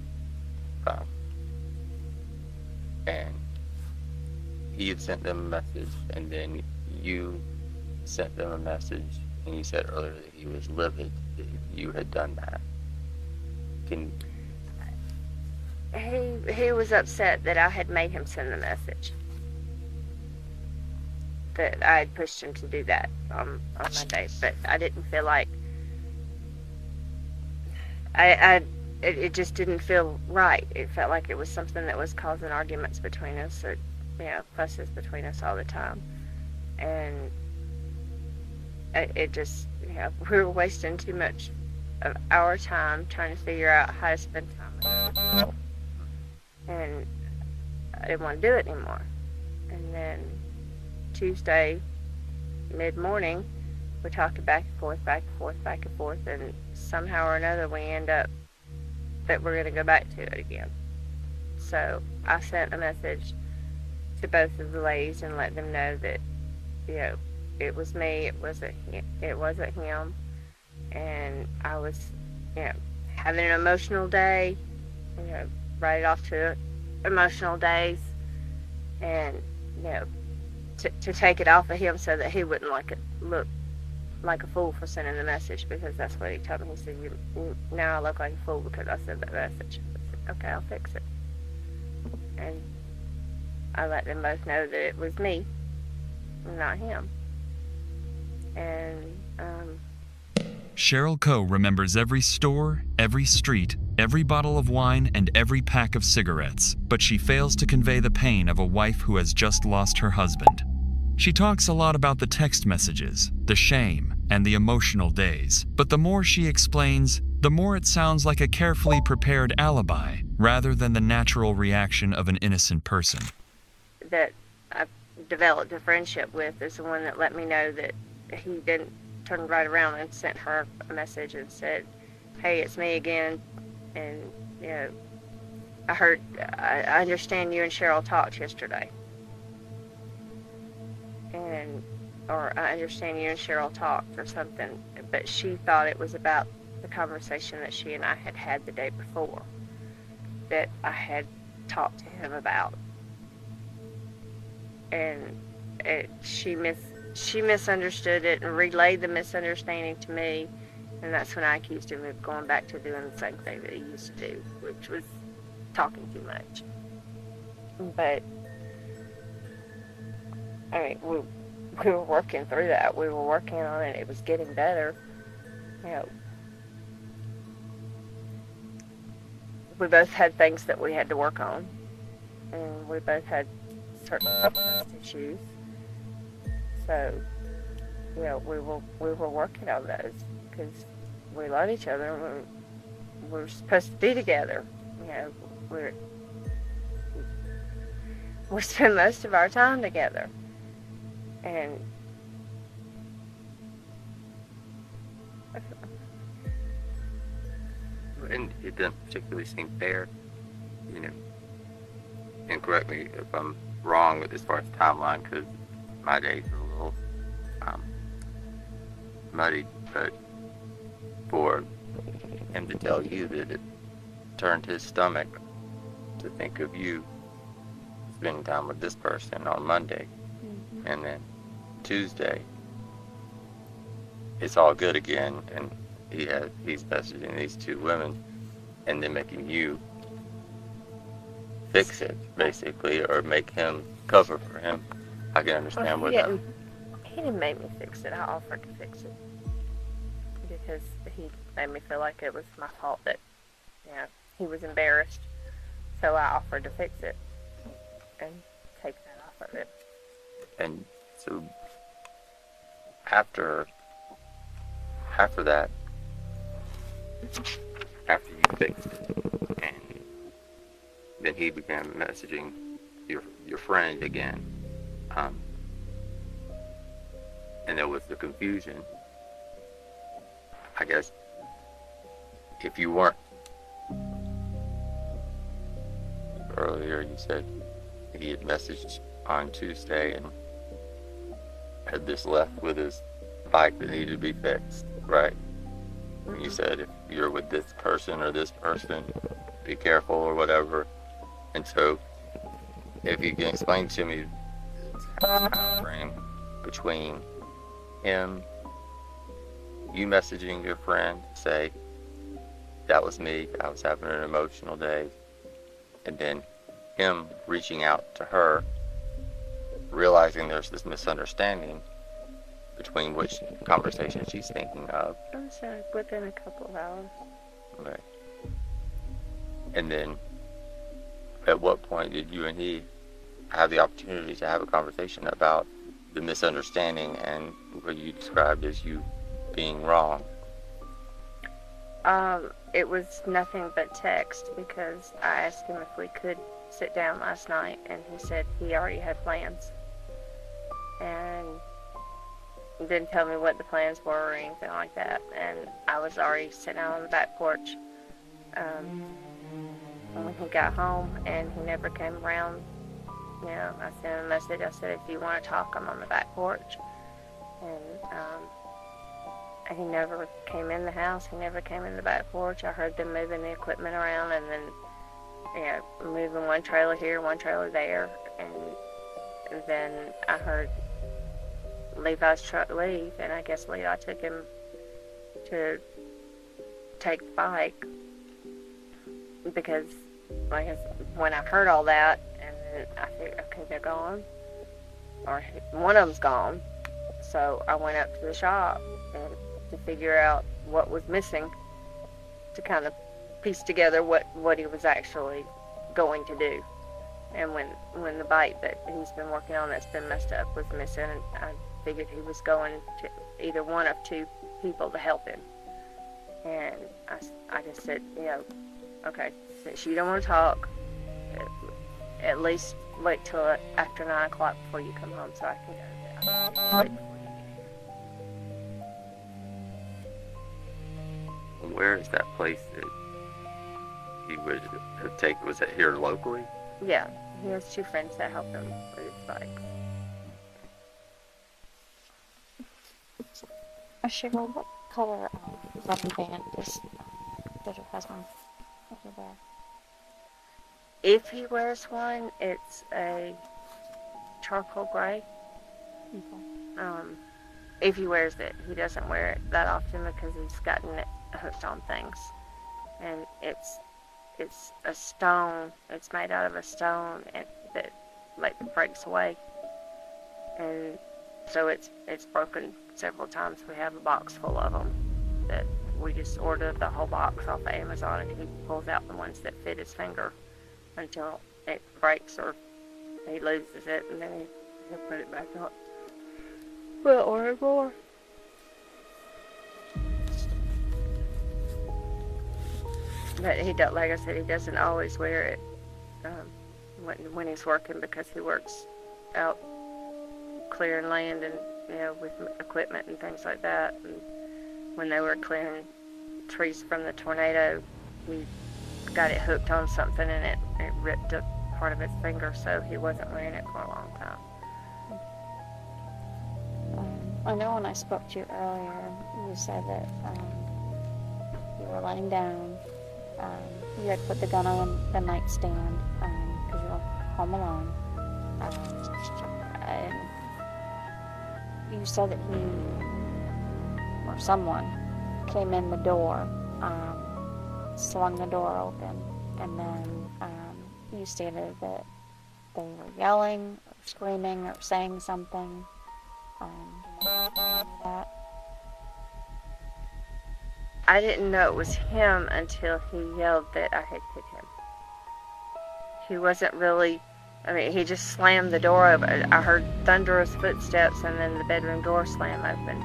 and he had sent them a message, and then you sent them a message, and you said earlier that he was livid that you had done that. He was upset that I had made him send the message. That I had pushed him to do that on Monday, but I didn't feel like it just didn't feel right. It felt like it was something that was causing arguments between us, or fusses between us all the time, and it just we were wasting too much of our time trying to figure out how to spend time, and I didn't want to do it anymore. And then Tuesday, mid-morning, we talked back and forth, and somehow or another we end up that we're going to go back to it again. So I sent a message to both of the ladies and let them know that, it was me, it wasn't him, and I was, having an emotional day, write it off to emotional days, and, to take it off of him so that he wouldn't look like a fool for sending the message, because that's what he told me. He said, now I look like a fool because I sent that message. I said, okay, I'll fix it. And I let them both know that it was me, not him. And Cheryl Coe remembers every store, every street, every bottle of wine, and every pack of cigarettes, but she fails to convey the pain of a wife who has just lost her husband. She talks a lot about the text messages, the shame, and the emotional days, but the more she explains, the more it sounds like a carefully prepared alibi rather than the natural reaction of an innocent person. That I've developed a friendship with is the one that let me know that he didn't turn right around and sent her a message and said, hey, it's me again, and I understand you and Cheryl talked yesterday, or I understand you and Cheryl talked or something, but she thought it was about the conversation that she and I had had the day before that I had talked to him about, and she misunderstood it and relayed the misunderstanding to me, and that's when I accused him of going back to doing the same thing that he used to do, which was talking too much. But we were working through that. We were working on it. It was getting better. we both had things that we had to work on, and we both had certain trust issues. So, you know, we were working on those because we love each other. And we're supposed to be together. You know, we spend most of our time together, and it doesn't particularly seem fair, you know. And correct me if I'm wrong as far as timeline, because my days are a little muddied, but for him to tell you that it turned his stomach to think of you spending time with this person on Monday, and then Tuesday it's all good again, and he's messaging these two women and then making you fix it, basically, or make him cover for him. I can understand what that. He didn't make me fix it. I offered to fix it because he made me feel like it was my fault that, you know, he was embarrassed. So I offered to fix it and take that off of it. And so after that, after you fixed it, and then he began messaging your friend again, and there was the confusion. I guess if you weren't, earlier you said he had messaged on Tuesday and had this left with his bike that needed to be fixed, right? And you said if you're with this person or this person, be careful or whatever. And so if you can explain to me the time frame between him, you messaging your friend, say, that was me, I was having an emotional day, and then him reaching out to her, realizing there's this misunderstanding between which conversation she's thinking of. I'm sorry, within a couple of hours. Okay. And then, at what point did you and he have the opportunity to have a conversation about the misunderstanding and what you described as you being wrong? It was nothing but text, because I asked him if we could sit down last night, and he said he already had plans. And didn't tell me what the plans were or anything like that. And I was already sitting out on the back porch when he got home, and he never came around. You know, I sent him a message. I said, if you want to talk, I'm on the back porch. And he never came in the house. He never came in the back porch. I heard them moving the equipment around, and then, you know, moving one trailer here, one trailer there. And then I heard Levi's truck leave, and I guess Levi took him to take the bike, because when I heard all that, and then I figured, okay, they're gone, or one of them's gone. So I went up to the shop and to figure out what was missing, to kind of piece together what he was actually going to do. And when the bike that he's been working on that's been messed up was missing, I figured he was going to either one of two people to help him. And I just said, you know, okay, since you don't want to talk, at least wait till after 9 o'clock before you come home, so I can go to bed. Where is that place that he would take? Was it here locally? Yeah, he has 2 friends that help him with his bikes. Cheryl, what color rubber band does your husband wear? If he wears one, it's a charcoal gray. Okay. If he wears it, he doesn't wear it that often because he's gotten it hooked on things. And it's a stone. It's made out of a stone that like breaks away. And so it's broken several times. We have a box full of them that we just ordered the whole box off of Amazon, and he pulls out the ones that fit his finger until it breaks or he loses it, and then he'll put it back up. We'll order more. But he does, like I said, he doesn't always wear it when he's working, because he works out clearing land and, you know, with equipment and things like that. And when they were clearing trees from the tornado, we got it hooked on something and it ripped a part of his finger, so he wasn't wearing it for a long time. I know when I spoke to you earlier, you said that you were laying down. You had put the gun on the nightstand because you were home alone. And you said that he or someone came in the door, swung the door open, and then you stated that they were yelling or screaming or saying something. That. I didn't know it was him until he yelled that I had hit him. He wasn't really, I mean, he just slammed the door open. I heard thunderous footsteps, and then the bedroom door slam open.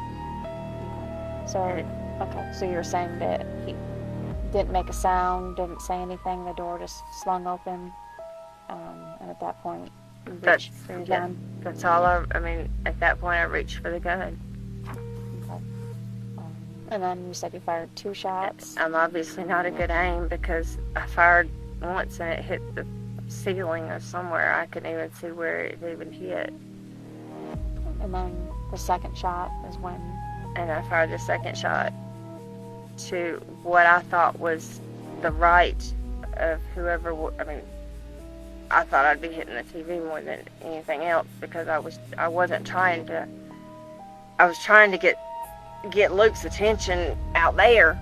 So you're saying that he didn't make a sound, didn't say anything, the door just slung open, and at that point, you reached for your gun? That's all I mean, at that point I reached for the gun. Okay. And then you said you fired 2 shots? I'm obviously not a good aim, because I fired once and it hit the ceiling or somewhere. I couldn't even see where it even hit. And then the second shot is when? And I fired the second shot to what I thought was the right of whoever, I thought I'd be hitting the TV more than anything else, because I was trying to get Luke's attention out there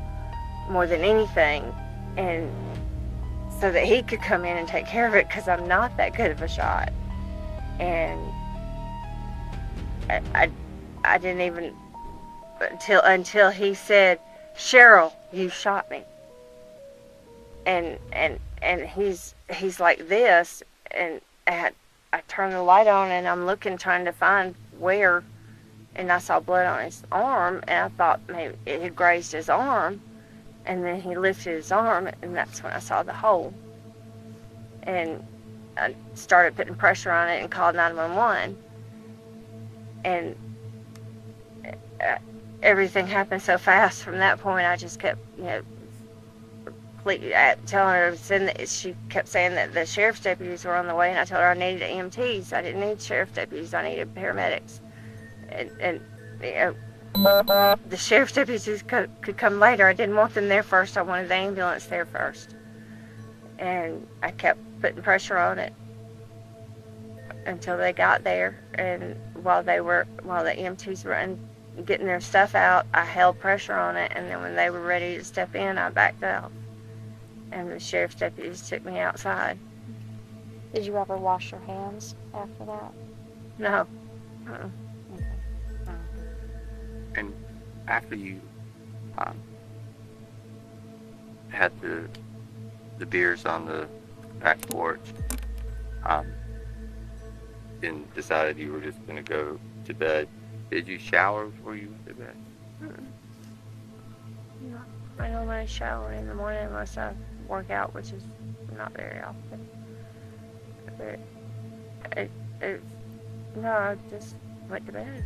more than anything, and so that he could come in and take care of it, because I'm not that good of a shot. And I didn't even until he said, "Cheryl, you shot me." And he's like this, and I turned the light on, and I'm looking, trying to find where, and I saw blood on his arm, and I thought maybe it had grazed his arm, and then he lifted his arm, and that's when I saw the hole. And I started putting pressure on it and called 911, and everything happened so fast from that point. I just kept, telling her, she kept saying that the sheriff's deputies were on the way, and I told her I needed EMTs. I didn't need sheriff's deputies, I needed paramedics. And the sheriff's deputies could come later. I didn't want them there first. I wanted the ambulance there first. And I kept putting pressure on it until they got there. And while the EMTs were getting their stuff out, I held pressure on it. And then when they were ready to step in, I backed out. And the sheriff's deputies took me outside. Did you ever wash your hands after that? No. Okay. And after you had the beers on the back porch, and decided you were just going to go to bed, did you shower before you went to bed? No. I normally shower in the morning unless I work out, which is not very often. But no, I just went to bed.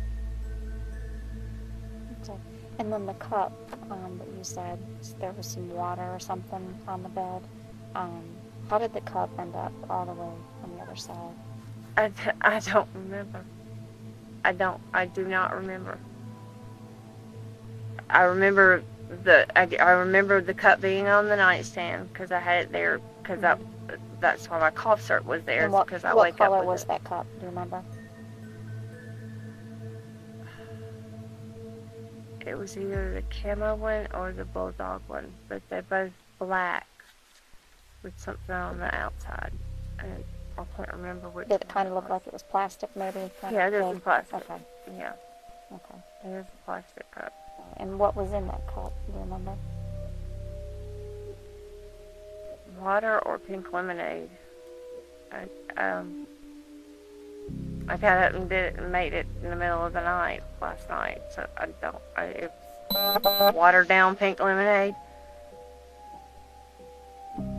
Okay. And then the cup that you said there was some water or something on the bed. How did the cup end up all the way on the other side? I don't remember. I do not remember. I remember the cup being on the nightstand, because I had it there, because that's why my cough syrup was there. Because I wake up with it. What color was that cup? Do you remember? It was either the camo one or the bulldog one, but they're both black with something on the outside. And I can't remember which. Did it kind of look like it was plastic, maybe? Yeah, it is plastic. Okay. Yeah. Okay. It is a plastic cup. And what was in that cup? Do you remember? Water or pink lemonade. I got up and did it and made it in the middle of the night last night, so it was watered down pink lemonade.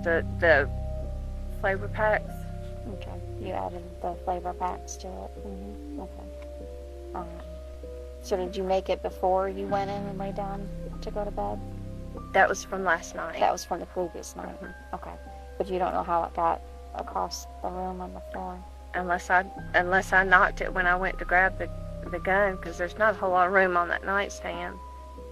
The flavor packs. Okay. You added the flavor packs to it. Mm-hmm. Okay. So did you make it before you went in and lay down to go to bed? That was from last night. That was from the previous night. Mm-hmm. Okay. But you don't know how it got across the room on the floor? Unless I knocked it when I went to grab the gun, because there's not a whole lot of room on that nightstand.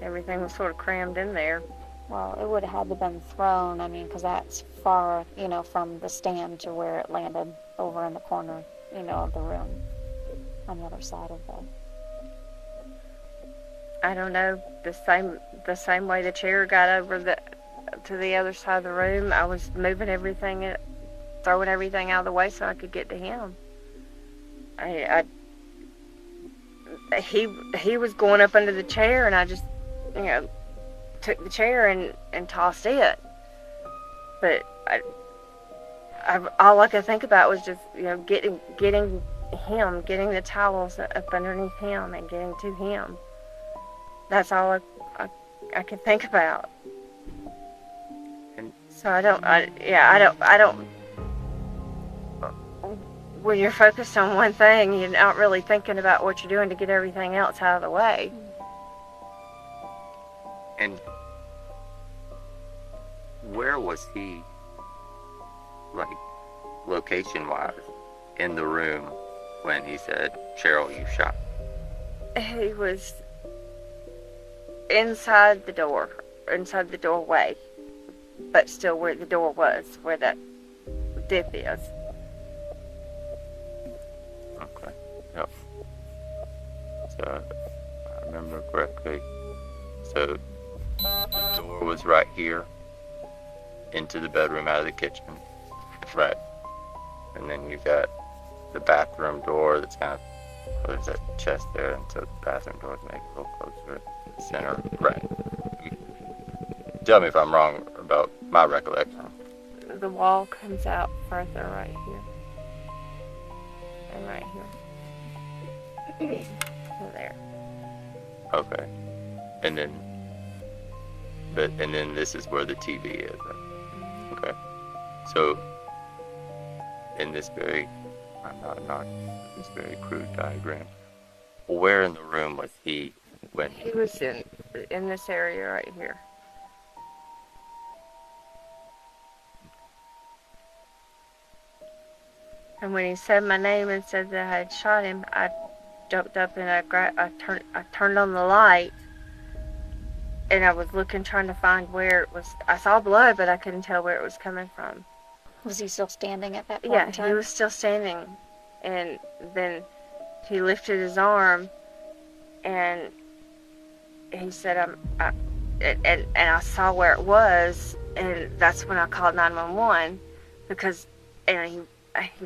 Everything was sort of crammed in there. Well, it would have had to been thrown, I mean, because that's far, from the stand to where it landed over in the corner, of the room on the other side of the... I don't know, the same way the chair got over to the other side of the room, I was moving everything, throwing everything out of the way so I could get to him. He was going up under the chair, and I just, took the chair and tossed it. But all I could think about was just, getting the towels up underneath him and getting to him. That's all I could think about. So I don't. When you're focused on one thing, you're not really thinking about what you're doing to get everything else out of the way. And where was he, like, location-wise, in the room when he said, "Cheryl, you shot"? He was inside the doorway, but still where the door was, where that dip is. Okay. Yep. So, I remember correctly. So, the door was right here, into the bedroom out of the kitchen. Right. And then you got the bathroom door that's kind of, there's that chest there, and so the bathroom doors make it a little closer. Center, right. Tell me if I'm wrong about my recollection. The wall comes out further right here. And right here. So there. Okay. And then this is where the TV is, right? Okay. So in this very crude diagram, where in the room was he when he was in this area right here? And when he said my name and said that I had shot him, I jumped up and I turned on the light, and I was looking, trying to find where it was. I saw blood, but I couldn't tell where it was coming from. Was he still standing at that point Yeah, in time? he was still standing, and then he lifted his arm, and he said, and I saw where it was, and that's when I called 911, because, and he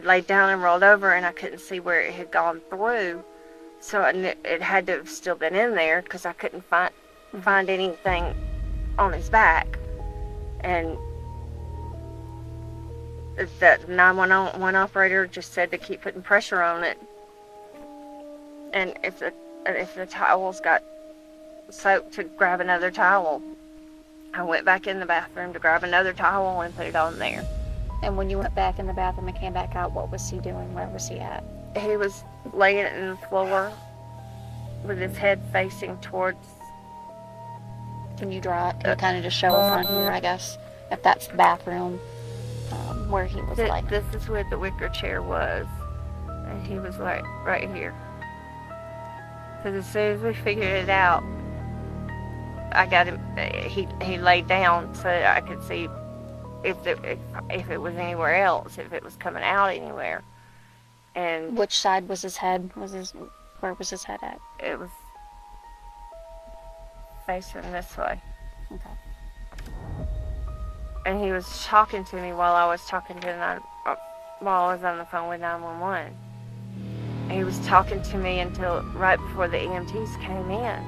laid down and rolled over, and I couldn't see where it had gone through, so it had to have still been in there, because I couldn't find anything on his back, and the 911 operator just said to keep putting pressure on it, and if the towels got soaked, to grab another towel. I went back in the bathroom to grab another towel and put it on there. And when you went back in the bathroom and came back out, what was he doing? Where was he at? He was laying in the floor with his head facing towards... Can you draw it? Can you kind of just show us on here, I guess, if that's the bathroom, where he was laying? This is where the wicker chair was, and he was right here. Because as soon as we figured it out, I got him. He laid down so that I could see if it was anywhere else, if it was coming out anywhere. And which side was his head? Where was his head at? It was facing this way. Okay. And he was talking to me while I was talking to while I was on the phone with 911. He was talking to me until right before the EMTs came in.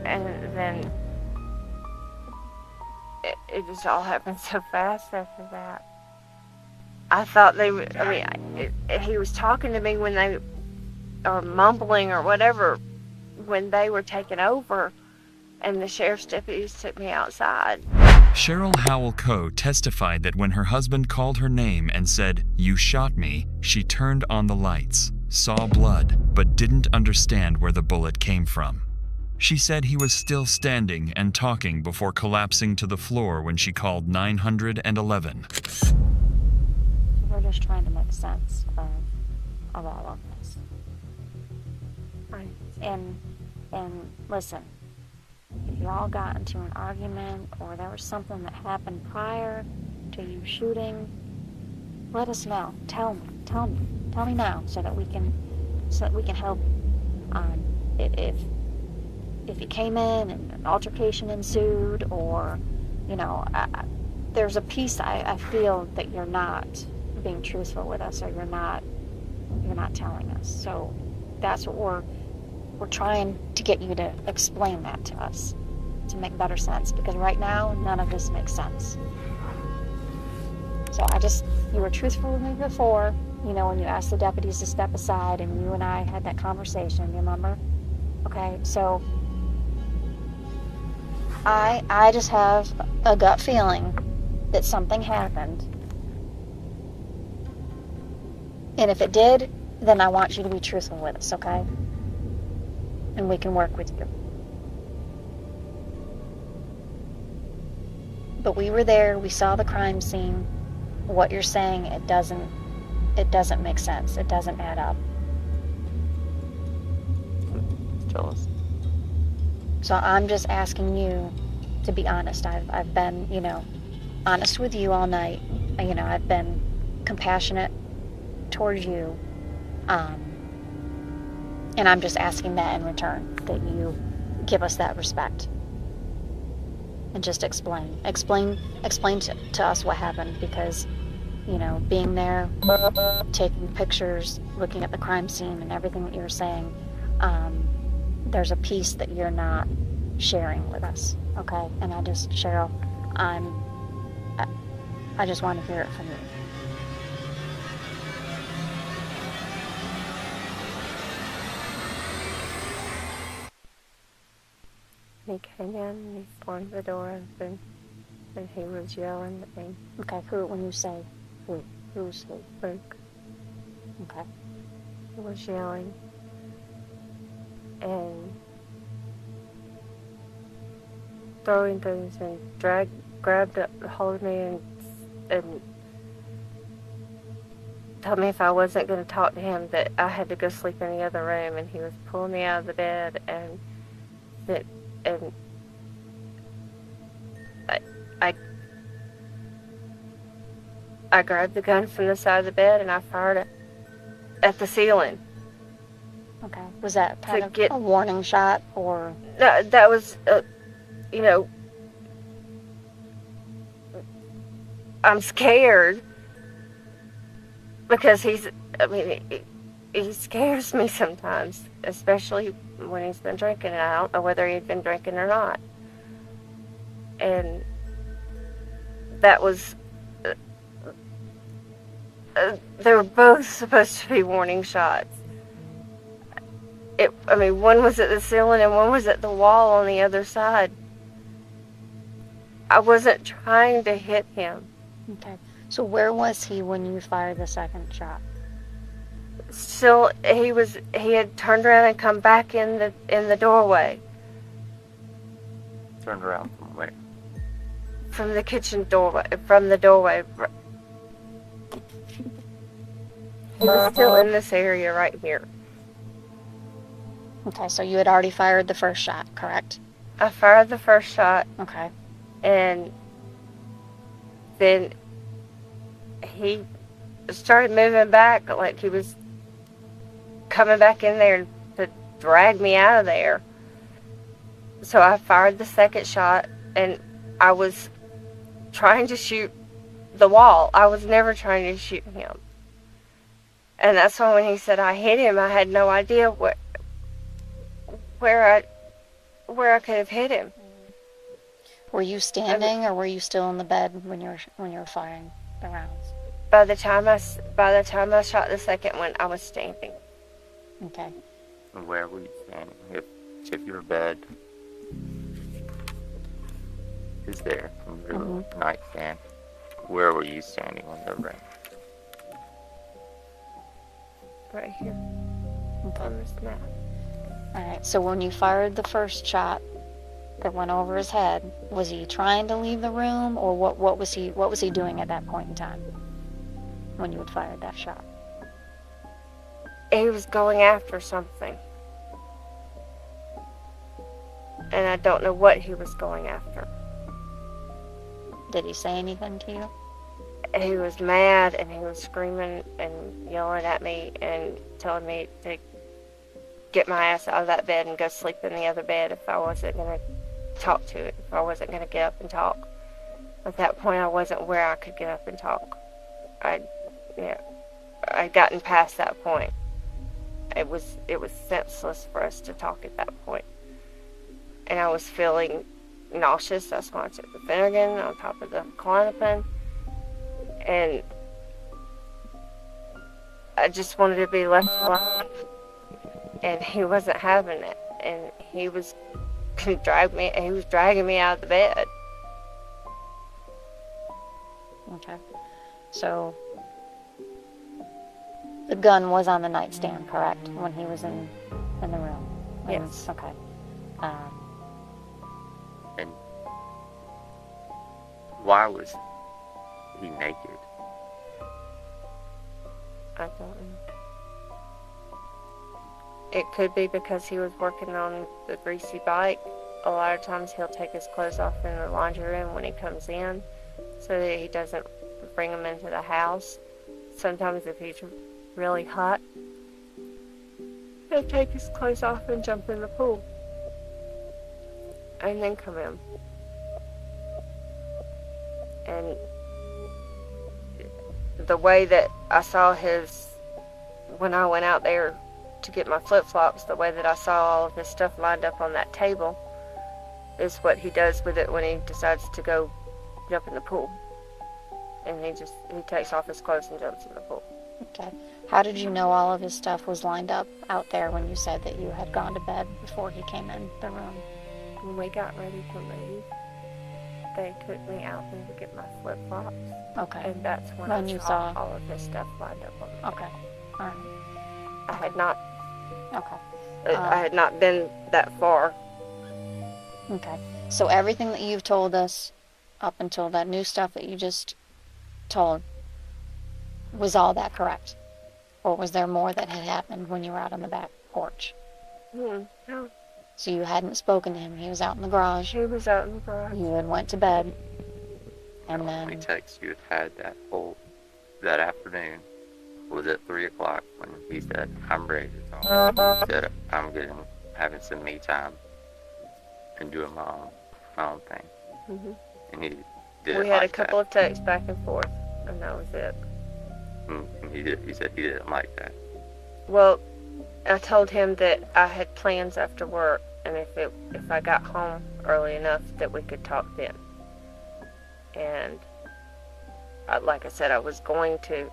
And then it just all happened so fast after that. I thought they would, he was talking to me when they, or mumbling or whatever, when they were taking over, and the sheriff's deputies took me outside. Cheryl Coe testified that when her husband called her name and said, "You shot me," she turned on the lights, saw blood, but didn't understand where the bullet came from. She said he was still standing and talking before collapsing to the floor when she called 911. We're just trying to make sense of all of this. Right. And listen, if y'all got into an argument or there was something that happened prior to you shooting, let us know. Tell me now so that we can help. If you came in and an altercation ensued, or there's a piece I feel that you're not being truthful with us, or you're not telling us. So that's what we're trying to get you to explain that to us to make better sense, because right now none of this makes sense. So you were truthful with me before, when you asked the deputies to step aside and you and I had that conversation, you remember? Okay, so I just have a gut feeling that something happened. And if it did, then I want you to be truthful with us, okay? And we can work with you. But we were there, we saw the crime scene. What you're saying, it doesn't make sense. It doesn't add up. Jules. So I'm just asking you to be honest. I've been, honest with you all night. I've been compassionate towards you. And I'm just asking that in return, that you give us that respect. And just explain to us what happened, because, being there, taking pictures, looking at the crime scene and everything that you're saying, there's a piece that you're not sharing with us, okay? And Cheryl, I just want to hear it from you. He came in and he slammed the door open and he was yelling at me. Okay, when you say who's who? Luke. Okay. He was yelling and throwing things and grabbed a hold of me and told me if I wasn't going to talk to him that I had to go sleep in the other room, and he was pulling me out of the bed and I grabbed the gun from the side of the bed and I fired it at the ceiling. Okay. Was that kind of a warning shot, or? No, that was, I'm scared because he scares me sometimes, especially when he's been drinking, and I don't know whether he'd been drinking or not. And that was, they were both supposed to be warning shots. One was at the ceiling and one was at the wall on the other side. I wasn't trying to hit him. Okay. So where was he when you fired the second shot? Still, he had turned around and come back in the doorway. Turned around from where? From the kitchen doorway, from the doorway. He was still in this area right here. Okay, so you had already fired the first shot, correct? I fired the first shot. Okay. And then he started moving back, like he was coming back in there to drag me out of there. So I fired the second shot, and I was trying to shoot the wall. I was never trying to shoot him. And that's why when he said I hit him, I had no idea where where I could have hit him. Were you standing, or were you still in the bed when you were firing the rounds? By the time I shot the second one, I was standing. Okay. And where were you standing? If your bed is there from your nightstand, where were you standing on the ring? Right here. Okay. On this map. All right. So when you fired the first shot that went over his head, was he trying to leave the room, or what was he doing at that point in time when you had fired that shot? He was going after something. And I don't know what he was going after. Did he say anything to you? He was mad, and he was screaming and yelling at me and telling me to get my ass out of that bed and go sleep in the other bed if I wasn't going to talk to it, if I wasn't going to get up and talk. At that point, I wasn't where I could get up and talk. I'd gotten past that point. It was senseless for us to talk at that point. And I was feeling nauseous. That's when I took the Finnegan on top of the Klonopin. And I just wanted to be left alone. And he wasn't having it. And he was dragging me out of the bed. Okay. So the gun was on the nightstand, correct? When he was in the room? Yes. Okay. And why was he naked? I don't know. It could be because he was working on the greasy bike. A lot of times he'll take his clothes off in the laundry room when he comes in so that he doesn't bring them into the house. Sometimes if he's really hot, he'll take his clothes off and jump in the pool. And then come in. And the way that I saw when I went out there to get my flip-flops, the way that I saw all of his stuff lined up on that table is what he does with it when he decides to go jump in the pool. And he takes off his clothes and jumps in the pool. Okay. How did you know all of his stuff was lined up out there when you said that you had gone to bed before he came in the room? When we got ready to leave, they took me out there to get my flip-flops. Okay. And that's when I saw all of his stuff lined up on the Okay. All right. I had not. Okay. I had not been that far. Okay. So everything that you've told us up until that new stuff that you just told, was all that correct? Or was there more that had happened when you were out on the back porch? No. So you hadn't spoken to him. He was out in the garage. He was out in the garage. You had went to bed. And The only then... text you had that afternoon was at 3 o'clock when he said, "I'm ready to talk." He said, "I'm having some me time and doing my own thing." Mm-hmm. And he did. We had a couple of texts back and forth, and that was it. And he said he didn't like that. Well, I told him that I had plans after work, and if I got home early enough that we could talk then. And like I said, I was going to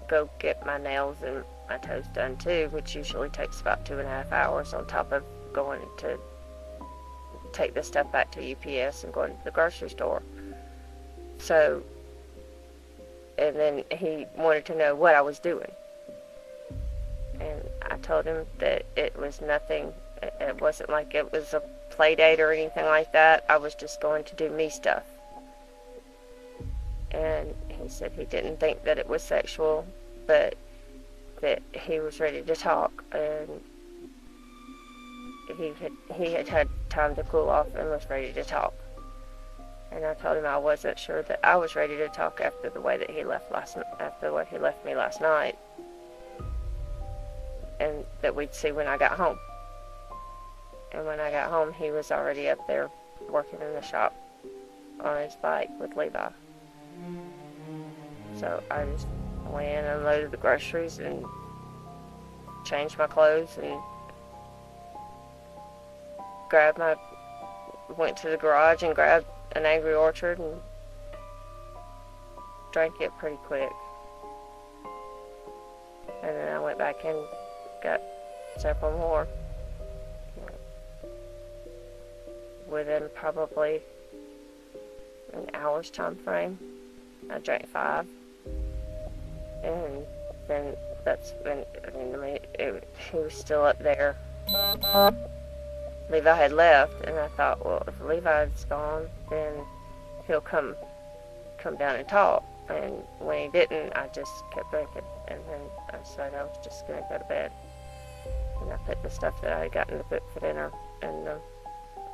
go get my nails and my toes done too, which usually takes about 2.5 hours on top of going to take this stuff back to UPS and going to the grocery store. So, and then he wanted to know what I was doing. And I told him that it was nothing. It wasn't like it was a play date or anything like that. I was just going to do me stuff. And he said he didn't think that it was sexual, but that he was ready to talk, and he had time to cool off and was ready to talk. And I told him I wasn't sure that I was ready to talk after the way that he left me last night, and that we'd see when I got home. And when I got home, he was already up there working in the shop on his bike with Levi. So I just went in and unloaded the groceries and changed my clothes and grabbed my went to the garage and grabbed an Angry Orchard and drank it pretty quick. And then I went back and got several more. Within probably an hour's time frame, I drank 5. And then that's when, he was still up there. Levi had left, and I thought, well, if Levi's gone, then he'll come down and talk. And when he didn't, I just kept drinking. And then I decided I was just going to go to bed. And I put the stuff that I had gotten to cook for dinner in the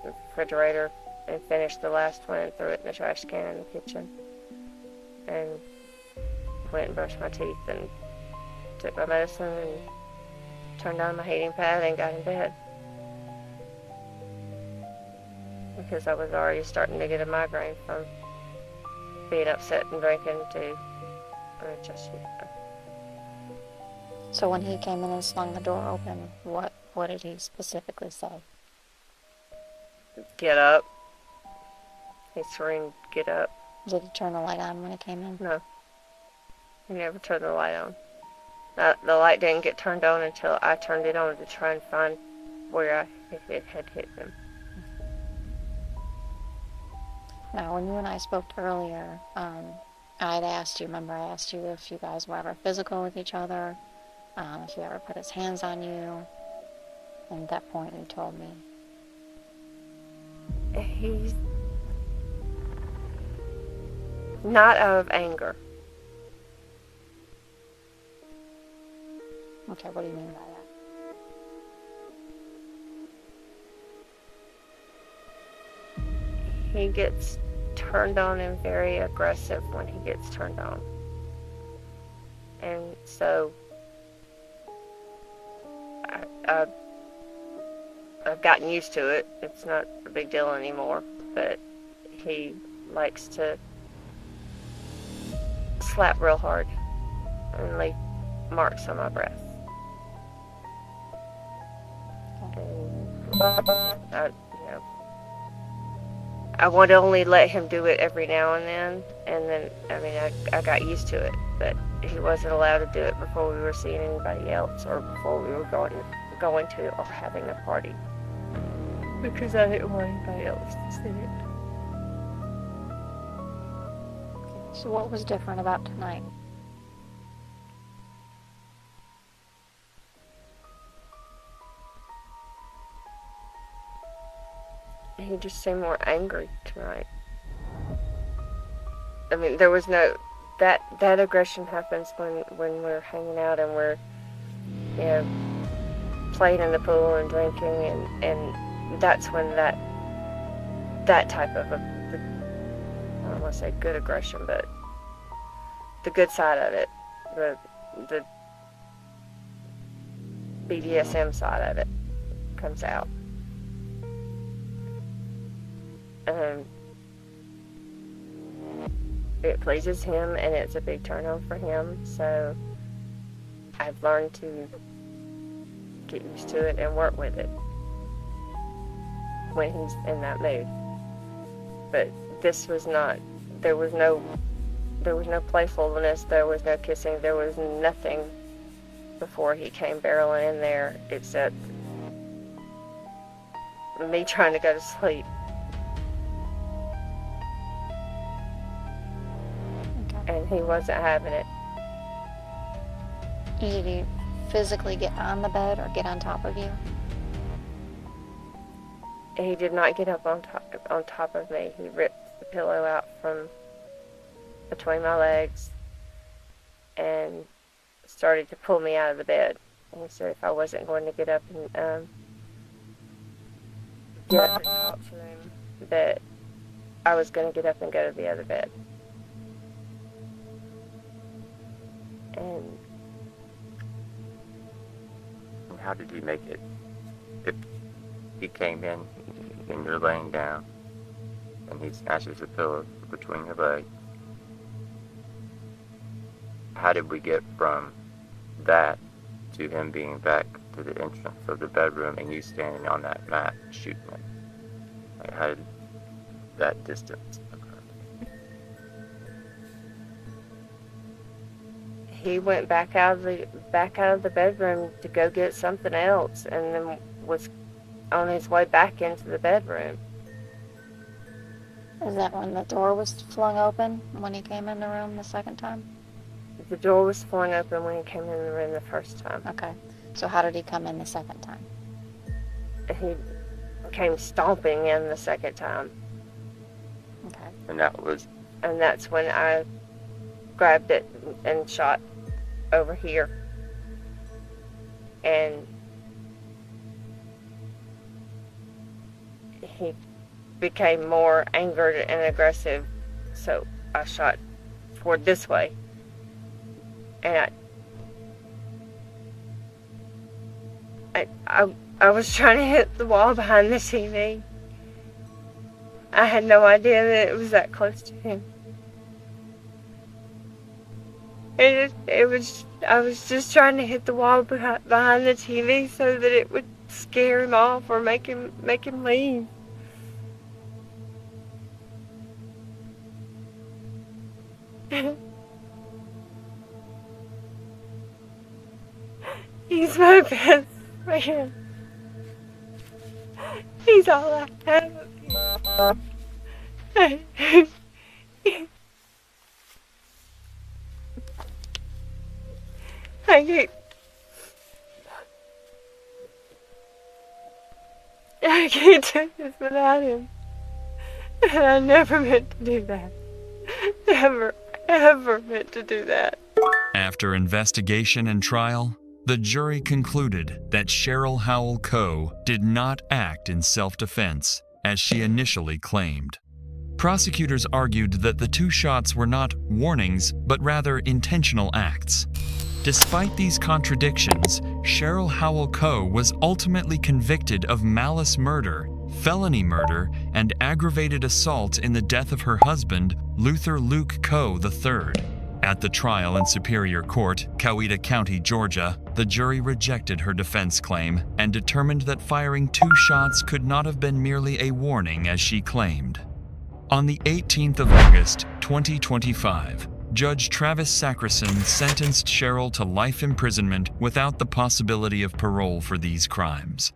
refrigerator and finished the last one and threw it in the trash can in the kitchen. And went and brushed my teeth and took my medicine and turned on my heating pad and got in bed. Because I was already starting to get a migraine from being upset and drinking too. So when he came in and swung the door open, what did he specifically say? Get up. He screamed, get up. Did he turn the light on when he came in? No. He never turned the light on. The light didn't get turned on until I turned it on to try and find where it had hit him. Now, when you and I spoke earlier, I had asked you, remember I asked you if you guys were ever physical with each other, if he ever put his hands on you, and at that point you told me. He's not out of anger. Okay, what do you mean by that? He gets turned on and very aggressive when he gets turned on. And so I've gotten used to it. It's not a big deal anymore, but he likes to slap real hard and leave marks on my breath. And I would only let him do it every now and then, I got used to it, but he wasn't allowed to do it before we were seeing anybody else or before we were going to or having a party, because I didn't want anybody else to see it. So what was different about tonight? He just seemed more angry tonight. I mean, there was no... That aggression happens when we're hanging out and we're, playing in the pool and drinking, and that's when that type of I don't want to say good aggression, but the good side of it, the BDSM side of it comes out. It pleases him, and it's a big turn on for him, so I've learned to get used to it and work with it when he's in that mood. But this was not, there was no playfulness, there was no kissing, there was nothing before he came barreling in there except me trying to go to sleep. And he wasn't having it. Did he physically get on the bed or get on top of you? He did not get up on top of me. He ripped the pillow out from between my legs and started to pull me out of the bed. And he said if I wasn't going to get up and get up and talk to him, that I was going to get up and go to the other bed. And how did he make it? If he came in and you're laying down and he snatches the pillow between your legs, how did we get from that to him being back to the entrance of the bedroom and you standing on that mat shooting him? Like, how did that distance occur? He went back out of the bedroom to go get something else, and then was on his way back into the bedroom. Is that when the door was flung open when he came in the room the second time? The door was flung open when he came in the room the first time. Okay. So how did he come in the second time? He came stomping in the second time. Okay. And that's when I grabbed it and shot over here. And he became more angered and aggressive, so I shot toward this way. And I was trying to hit the wall behind the TV. I had no idea that it was that close to him. I was just trying to hit the wall behind the TV so that it would scare him off or make him leave. He's my best friend. He's all I have. I can't do this without him. And I never meant to do that. Never, ever meant to do that. After investigation and trial, the jury concluded that Cheryl Howell Coe did not act in self-defense, as she initially claimed. Prosecutors argued that the 2 shots were not warnings, but rather intentional acts. Despite these contradictions, Cheryl Howell Coe was ultimately convicted of malice murder, felony murder, and aggravated assault in the death of her husband, Luther Luke Coe III. At the trial in Superior Court, Coweta County, Georgia, the jury rejected her defense claim and determined that firing 2 shots could not have been merely a warning as she claimed. On the 18th of August, 2025, Judge Travis Sackerson sentenced Cheryl to life imprisonment without the possibility of parole for these crimes.